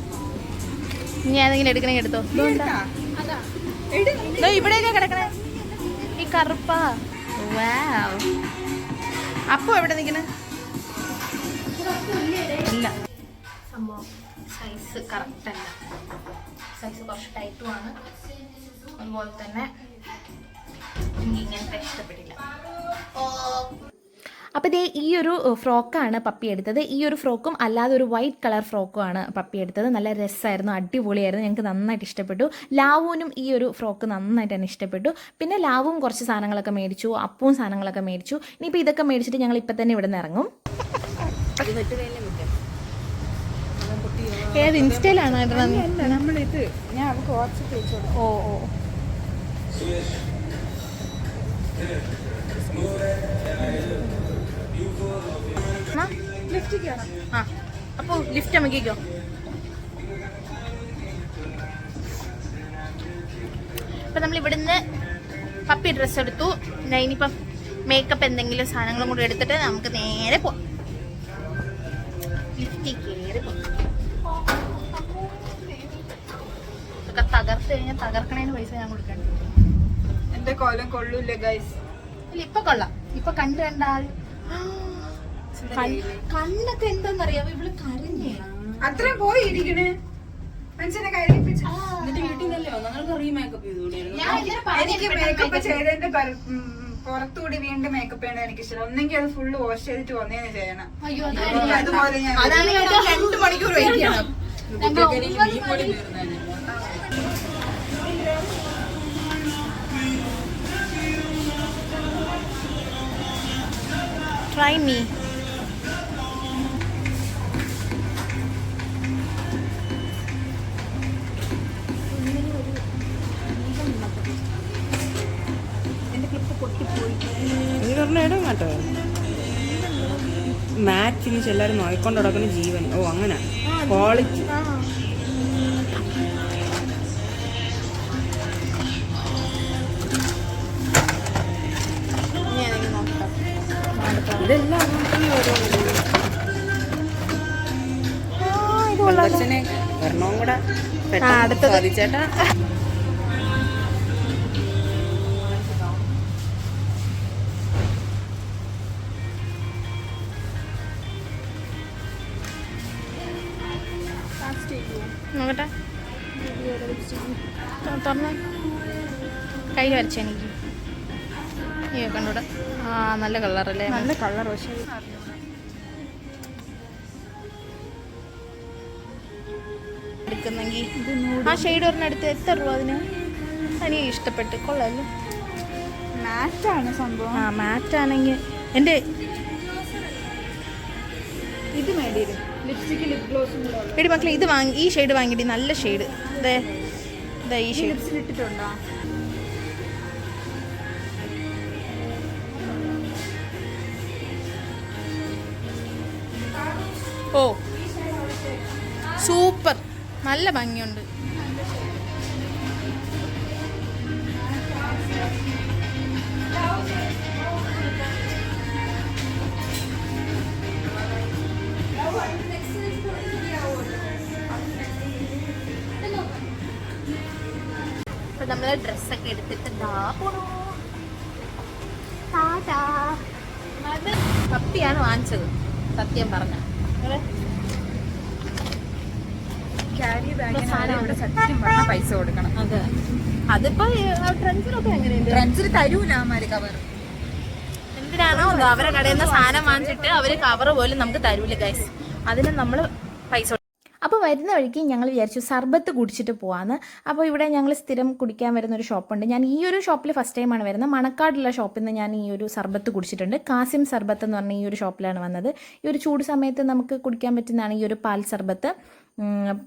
ഇനി ഏതെങ്കിലും എടുക്കണമെങ്കിൽ എടുത്തോ. ഇവിടെയൊക്കെ കിടക്കണേ ഈ കറുപ്പാ. അപ്പോ എവിടെ നിൽക്കണേ? ഇല്ല, സംഭവം സൈസ് കറക്റ്റ് അല്ല. സൈസ് കുറച്ച് ടൈറ്റുമാണ്. അതുപോലെ തന്നെ എനിക്ക് ഇങ്ങനത്തെ ഇഷ്ടപ്പെട്ടില്ല. അപ്പോൾ ഇതേ ഈ ഒരു ഫ്രോക്കാണ് പപ്പി എടുത്തത്. ഈ ഒരു ഫ്രോക്കും അല്ലാതെ ഒരു വൈറ്റ് കളർ ഫ്രോക്കുമാണ് പപ്പി എടുത്തത്. നല്ല രസമായിരുന്നു, അടിപൊളിയായിരുന്നു, ഞങ്ങൾക്ക് നന്നായിട്ട് ഇഷ്ടപ്പെട്ടു. ലാവുവിനും ഈ ഒരു ഫ്രോക്ക് നന്നായിട്ട് തന്നെ ഇഷ്ടപ്പെട്ടു. പിന്നെ ലാവും കുറച്ച് സാധനങ്ങളൊക്കെ മേടിച്ചു, അപ്പവും സാധനങ്ങളൊക്കെ മേടിച്ചു. ഇനിയിപ്പോൾ ഇതൊക്കെ മേടിച്ചിട്ട് ഞങ്ങൾ ഇപ്പം തന്നെ ഇവിടെ നിന്ന് ഇറങ്ങും. ഏത് ഇൻസ്റ്റയിലാണോ നമ്മളിത് ഞാൻ അവർക്ക് വാട്സപ്പ് അയച്ചു കൊടുക്കും. ഓ ഓ ലിഫ്റ്റ് കയറാം. ആ അപ്പോൾ ലിഫ്റ്റ് അമ്മയ്ക്കോ. ഇപ്പം നമ്മൾ ഇവിടുന്ന് പപ്പി ഡ്രസ്സ് എടുത്തു. ഇനിയിപ്പം മേക്കപ്പ് എന്തെങ്കിലും സാധനങ്ങളും കൂടി എടുത്തിട്ട് നമുക്ക് നേരെ പോവാം. ലിഫ്റ്റിൽ കയറി പോവാം. ഇതൊക്കെ തകർത്ത് കഴിഞ്ഞാൽ തകർക്കണേന് പൈസ ഞാൻ കൊടുക്കണ്ട. എന്റെ കോലം കൊള്ളൂല്ലേ ഗൈസ്? ഇല്ല ഇപ്പൊ കൊള്ളാം. ഇപ്പൊ കണ്ടു കണ്ടാൽ കണ്ണൊക്കെ എന്താന്നറിയാമോ, ഇവള് കരഞ്ഞേ. അത്രയും പോയി ഇരിക്കണേ മനുഷ്യനെ കരയിപ്പിച്ചു. എന്നിട്ട് വീട്ടിൽ നിന്നല്ലേ നിങ്ങൾക്ക് റീമേക്കപ്പ് ചെയ്തുകൂടിയായിരുന്നു. എനിക്ക് മേക്കപ്പ് ചെയ്തതിന്റെ പുറത്തുകൂടി വീണ്ടും മേക്കപ്പ് ചെയ്യണത് എനിക്ക് ഇഷ്ടം. ഒന്നെങ്കിൽ അത് ഫുള്ള് വാഷ് ചെയ്തിട്ട് വന്നേന്ന് ചെയ്യണം. അതുപോലെ ഞാൻ 2 മണിക്കൂർ വെയിറ്റ് ചെയ്യണം. Try me. ഇടും കേട്ടോ. മാറ്റ് ഫിനിഷ് എല്ലാവരും നോയിക്കൊണ്ട് നടക്കുന്ന ജീവൻ. ഓ അങ്ങനെ ക്വാളിറ്റി. ഇതെല്ലാം അച്ഛനെ ഒരെണ്ണവും കൂടെ സാധിച്ചേട്ടാ. നോക്കട്ടെ, തുറന്ന് കയ്യിൽ വരച്ച എനിക്ക്. അയ്യോ കണ്ടൂടെ. ആ നല്ല കളറല്ലേ, നല്ല കളർ. പക്ഷേ എടുക്കുന്നെങ്കിൽ ആ ഷെയ്ഡ് ഒരെണ്ണം എടുത്ത് എത്ര രൂപ അതിന്? എനിക്ക് ഇഷ്ടപ്പെട്ട് കൊള്ളാമല്ലോ. മാറ്റാണ് സംഭവം. ആ മാറ്റാണെങ്കിൽ എൻ്റെ ഇത് മേടിയിരും ലിപ്സ്റ്റിക്ക് ലിപ് ഗ്ലോസും കൂടെ ഉള്ളത്. എടി മക്കളെ ഇത് വാങ്ങി, ഈ ഷെയ്ഡ് വാങ്ങിയിട്ട് നല്ല ഷെയ്ഡ്. ഇതേ ഇതാ ഈ ഷെയ്ഡ് ലിപ്സിൽ ഇട്ടിട്ടുണ്ടോ? ഓ സൂപ്പർ, നല്ല ഭംഗിയുണ്ട്. അപ്പൊ നമ്മള് ഡ്രസ്സൊക്കെ എടുത്തിട്ട് അത് പപ്പിയാണ് വാങ്ങിച്ചത് സത്യം പറഞ്ഞ. ക്യാരി ബാഗിന് സത്യം പറഞ്ഞാൽ പൈസ കൊടുക്കണം. അതെ, അതിപ്പോ ട്രെൻഡ്സിലൊക്കെ എങ്ങനെയുണ്ട്? ഫ്രണ്ട്സിൽ തരൂല അവന്മാര് കവർ. എന്തിനാണോ അവരെ കടയിൽ നിന്ന് സാധനം വാങ്ങിച്ചിട്ട് അവര് കവർ പോലും നമുക്ക് തരൂല ഗൈസ്. അതിന് നമ്മൾ പൈസ. അപ്പോൾ വരുന്ന വഴിക്ക് ഞങ്ങൾ വിചാരിച്ചു സർബത്ത് കുടിച്ചിട്ട് പോകാമെന്ന്. അപ്പോൾ ഇവിടെ ഞങ്ങൾ സ്ഥിരം കുടിക്കാൻ വരുന്നൊരു ഷോപ്പുണ്ട്. ഞാൻ ഈ ഒരു ഷോപ്പിൽ ഫസ്റ്റ് ടൈമാണ് വരുന്നത്. മണക്കാടുള്ള ഷോപ്പിൽ നിന്ന് ഞാൻ ഈ ഒരു സർബത്ത് കുടിച്ചിട്ടുണ്ട്. കാസിം സർബത്ത് എന്ന് പറഞ്ഞ ഈ ഒരു ഷോപ്പിലാണ് വന്നത്. ഈ ഒരു ചൂട് സമയത്ത് നമുക്ക് കുടിക്കാൻ പറ്റുന്നതാണ് ഈ ഒരു പാൽ സർബത്ത്.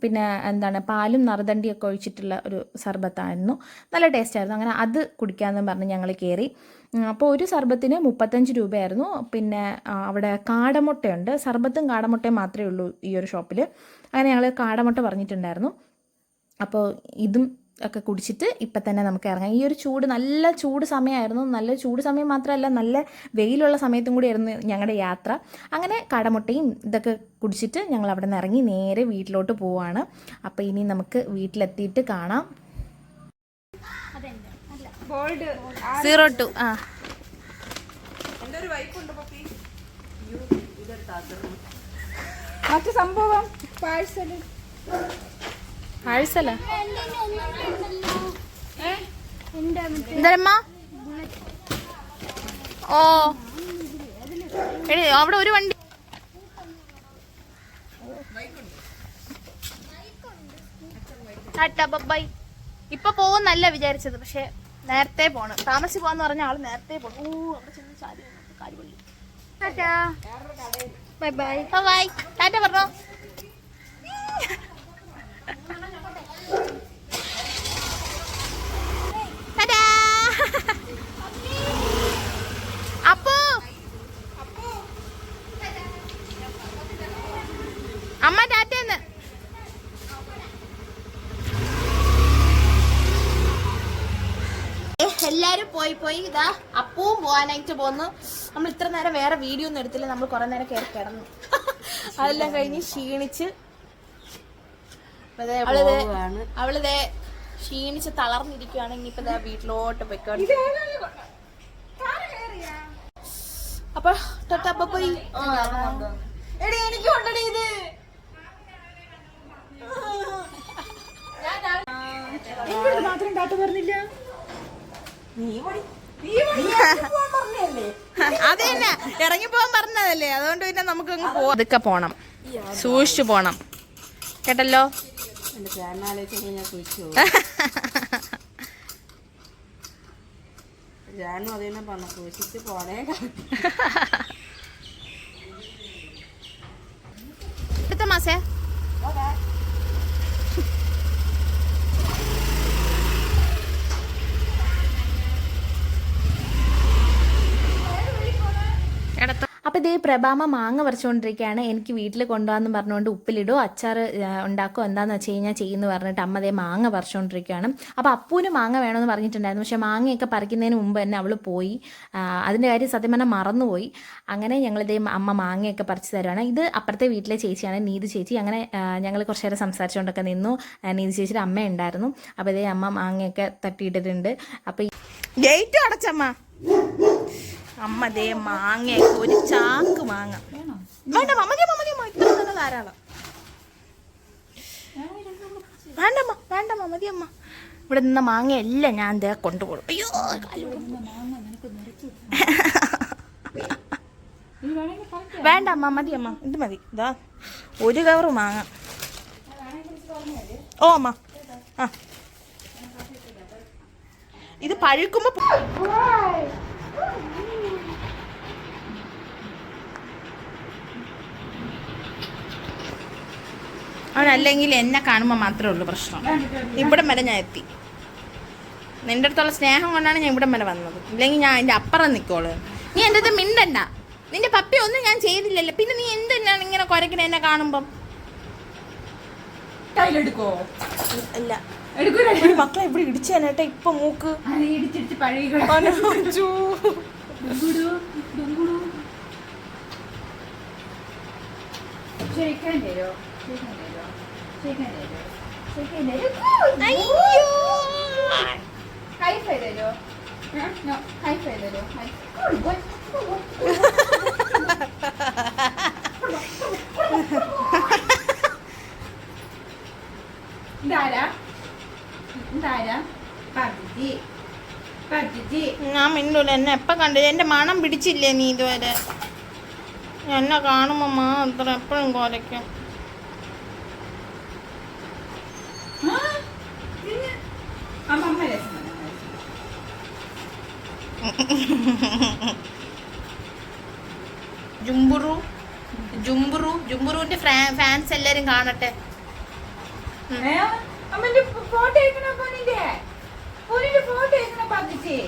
പിന്നെ എന്താണ്, പാലും നറുതണ്ടിയൊക്കെ ഒഴിച്ചിട്ടുള്ള ഒരു സർബത്തായിരുന്നു. നല്ല ടേസ്റ്റായിരുന്നു. അങ്ങനെ അത് കുടിക്കാമെന്ന് പറഞ്ഞ് ഞങ്ങൾ കയറി. അപ്പോൾ ഒരു സർബത്തിന് 35 രൂപയായിരുന്നു. പിന്നെ അവിടെ കാടമുട്ടയുണ്ട്. സർബത്തും കാടമുട്ടയും മാത്രമേ ഉള്ളൂ ഈ ഒരു ഷോപ്പിൽ. അങ്ങനെ ഞങ്ങൾ കാടമുട്ട പറഞ്ഞിട്ടുണ്ടായിരുന്നു. അപ്പോൾ ഇതും ഒക്കെ കുടിച്ചിട്ട് ഇപ്പം തന്നെ നമുക്ക് ഇറങ്ങാം. ഈ ഒരു ചൂട്, നല്ല ചൂട് സമയമായിരുന്നു. നല്ല ചൂട് സമയം മാത്രമല്ല, നല്ല വെയിലുള്ള സമയത്തും കൂടിയായിരുന്നു ഞങ്ങളുടെ യാത്ര. അങ്ങനെ കാടമുട്ടയും ഇതൊക്കെ കുടിച്ചിട്ട് ഞങ്ങൾ അവിടെ നിന്ന് ഇറങ്ങി നേരെ വീട്ടിലോട്ട് പോവുകയാണ്. അപ്പോൾ ഇനി നമുക്ക് വീട്ടിലെത്തിയിട്ട് കാണാം. 02 ആ മറ്റു സംഭവം പാഴ്സല് പാഴ്സല എന്തരമ്മ? ഓ എടി അവിടെ ഒരു വണ്ടി ബൈ. ഇപ്പൊ പോകുന്നല്ല വിചാരിച്ചത്, പക്ഷെ നേരത്തെ പോണം. താമസിച്ച് പോവാന്ന് പറഞ്ഞ ആള് നേരത്തെ പോണം. അവിടെ ചെന്ന് ചാടി കാര്യപള്ളി. Tata bye bye bye tata പറഞ്ഞോ. അപ്പോ അമ്മ ടാറ്റന്ന്. എല്ലാരും പോയി ഇതാ അപ്പവും പോവാനായിട്ട് പോന്നു. നമ്മൾ ഇത്ര നേരം വേറെ വീഡിയോ ഒന്നും എടുത്തില്ല, നമ്മൾ കുറെ നേരം കയറി കിടന്നു. അതെല്ലാം കഴിഞ്ഞ് ക്ഷീണിച്ച് അവളിതേ ക്ഷീണിച്ച് തളർന്നിരിക്കുകയാണ്. ഇനിയിപ്പോ ഇതാ വീട്ടിലോട്ട് പോയിക്കോട്ടെ. അപ്പൊ തൊട്ടപ്പ പോയി എടി എനിക്ക് കൊണ്ടടി ഇത്. മാത്രം ടാറ്റ പറഞ്ഞില്ല. അത് തന്നെ ഇറങ്ങി പോവാൻ പറഞ്ഞതല്ലേ, അതുകൊണ്ട് പിന്നെ നമുക്ക് അങ്ങ് പോവാം. അതൊക്കെ പോണം, സൂക്ഷിച്ചു പോണം കേട്ടല്ലോ. ഞാനും അതന്നെ പറഞ്ഞു, സൂക്ഷിച്ച് പോണേ. അടുത്ത മാസേ അപ്പോൾ ഇതേ പ്രഭാമ മാങ്ങ പറിച്ചുകൊണ്ടിരിക്കുകയാണ്. എനിക്ക് വീട്ടിൽ കൊണ്ടുപോകാമെന്ന് പറഞ്ഞുകൊണ്ട് ഉപ്പിലിടോ അച്ചാർ ഉണ്ടാക്കോ എന്താണെന്ന് വെച്ച് കഴിഞ്ഞാൽ ചെയ്യുമെന്ന് പറഞ്ഞിട്ട് അമ്മ അതേ മാങ്ങ പറിച്ചുകൊണ്ടിരിക്കുകയാണ്. അപ്പോൾ അപ്പൂന് മാങ്ങ വേണമെന്ന് പറഞ്ഞിട്ടുണ്ടായിരുന്നു, പക്ഷേ മാങ്ങയൊക്കെ പറിക്കുന്നതിന് മുമ്പ് തന്നെ അവൾ പോയി. അതിൻ്റെ കാര്യം സത്യം പറഞ്ഞാൽ മറന്നുപോയി. അങ്ങനെ ഞങ്ങളിതേ അമ്മ മാങ്ങയൊക്കെ പറിച്ച് തരുവാണ്. ഇത് അപ്പുറത്തെ വീട്ടിലെ ചേച്ചിയാണ്, നീതു ചേച്ചി. അങ്ങനെ ഞങ്ങൾ കുറച്ച് നേരം സംസാരിച്ചുകൊണ്ടൊക്കെ നിന്നു. നീതു ചേച്ചിയുടെ അമ്മ ഉണ്ടായിരുന്നു. അപ്പോൾ ഇതേ അമ്മ മാങ്ങയൊക്കെ തട്ടിയിട്ടിട്ടുണ്ട്. അപ്പോൾ ഗേറ്റ് അടച്ചമ്മ. അമ്മ ദേ മാങ്ങയൊക്കെ ഒരു ചാക്ക് മാങ്ങ വേണ്ട മമ്മ ഇത്ര തന്നെ ധാരാളം. വേണ്ടമ്മ വേണ്ടമ്മ മതിയമ്മ. ഇവിടെ നിന്ന മാങ്ങ എല്ലാം ഞാൻ ദേ കൊണ്ടുപോകും. അയ്യോ വേണ്ട അമ്മ മതിയമ്മ, ഇത് മതി. ഇതാ ഒരു കവറ് മാങ്ങ. ഓ അമ്മ ആ ഇത് പഴുക്കുമ്പോ അവനല്ലെങ്കിൽ എന്നെ കാണുമ്പോൾ മാത്രമേ ഉള്ളൂ പ്രശ്നം. ഇവിടം വരെ ഞാൻ എത്തി. നിൻ്റെ അടുത്തുള്ള സ്നേഹം കൊണ്ടാണ് ഞാൻ ഇവിടം വരെ വന്നത്. ഇല്ലെങ്കിൽ ഞാൻ എൻ്റെ അപ്പുറം നിൽക്കോളൂ. നീ എൻ്റെ അടുത്ത് മിണ്ടണ്ട. നിന്റെ പപ്പി ഒന്നും ഞാൻ ചെയ്തില്ലല്ലോ, പിന്നെ നീ എന്തെന്നാണ് ഇങ്ങനെ കുരക്കണ എന്നെ കാണുമ്പം? കയ്യിലെടുക്കോ? അല്ല മക്കളെ ഇവിടെ ഇടിച്ചു തന്നെട്ടെ. ഇപ്പൊ മൂക്ക് ഇടിച്ചിടിച്ച് പഴയ ക്ഷയിക്കാൻ തരോ? ഹൈഫൈ തരോ? ഹൈഫൈ തരോ? ഞാൻ മിണ്ടൂല. എന്നെ എപ്പ കണ്ടില്ല, എന്റെ മണം പിടിച്ചില്ലേ നീ ഇതുവരെ? എന്നെ കാണുമ്പോ അത്ര എപ്പോഴും കുരയ്ക്കും. ജുംബുറുവിന്റെ ഫാൻസ് എല്ലാരും കാണട്ടെ. ഫോട്ടോ എടുക്കണോ? ഫോട്ടോ എടുക്കണോ? പറഞ്ഞിട്ടേ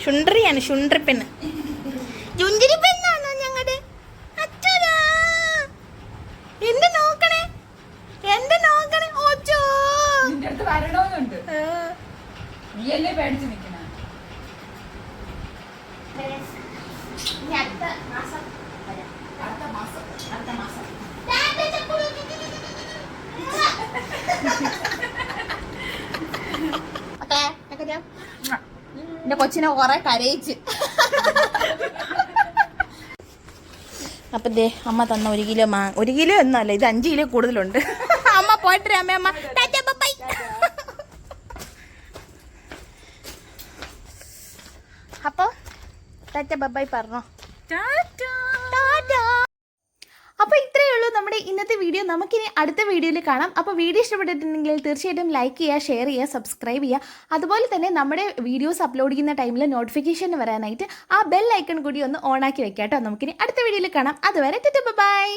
ശുണ്ട്രിയാണ്, ശുണ്ട്രിപ്പെണ്ണ്. ജുഞ്ചിരി പെണ്ണാണോ ഞങ്ങടെ? അച്ഛനാ എന്റെ നോക്കണേ, എന്റെ നോക്കണേ. ഓച്ചോ നിന്റെ അടുത്ത് വരണോന്നുണ്ട്. നീ അല്ലേ പേടിച്ച് നിൽക്കണ? എന്റെ കൊച്ചിനെ കുറെ കരയിച്ച്. അപ്പൊ ദേ അമ്മ തന്ന 1 കിലോ 1 കിലോ ഒന്നല്ല, ഇത് 5 കിലോ കൂടുതലുണ്ട്. അമ്മ പോയിട്ട് രാമയമ്മ ടാറ്റ ബൈ. അപ്പോൾ ടാറ്റ ബൈ പറഞ്ഞോ. അപ്പോൾ ഇത്രയേ ഉള്ളൂ നമ്മുടെ ഇന്നത്തെ വീഡിയോ. നമുക്കിനി അടുത്ത വീഡിയോയിൽ കാണാം. അപ്പോൾ വീഡിയോ ഇഷ്ടപ്പെട്ടിട്ടുണ്ടെങ്കിൽ തീർച്ചയായിട്ടും ലൈക്ക് ചെയ്യുക, ഷെയർ ചെയ്യുക, സബ്സ്ക്രൈബ് ചെയ്യുക. അതുപോലെ തന്നെ നമ്മുടെ വീഡിയോസ് അപ്ലോഡ് ചെയ്യുന്ന ടൈമിൽ നോട്ടിഫിക്കേഷൻ വരാനായിട്ട് ആ ബെൽ ഐക്കൺ കൂടി ഒന്ന് ഓൺ ആക്കി വെക്കാം കേട്ടോ. നമുക്കിനി അടുത്ത വീഡിയോയിൽ കാണാം. അതുവരെ ബൈ.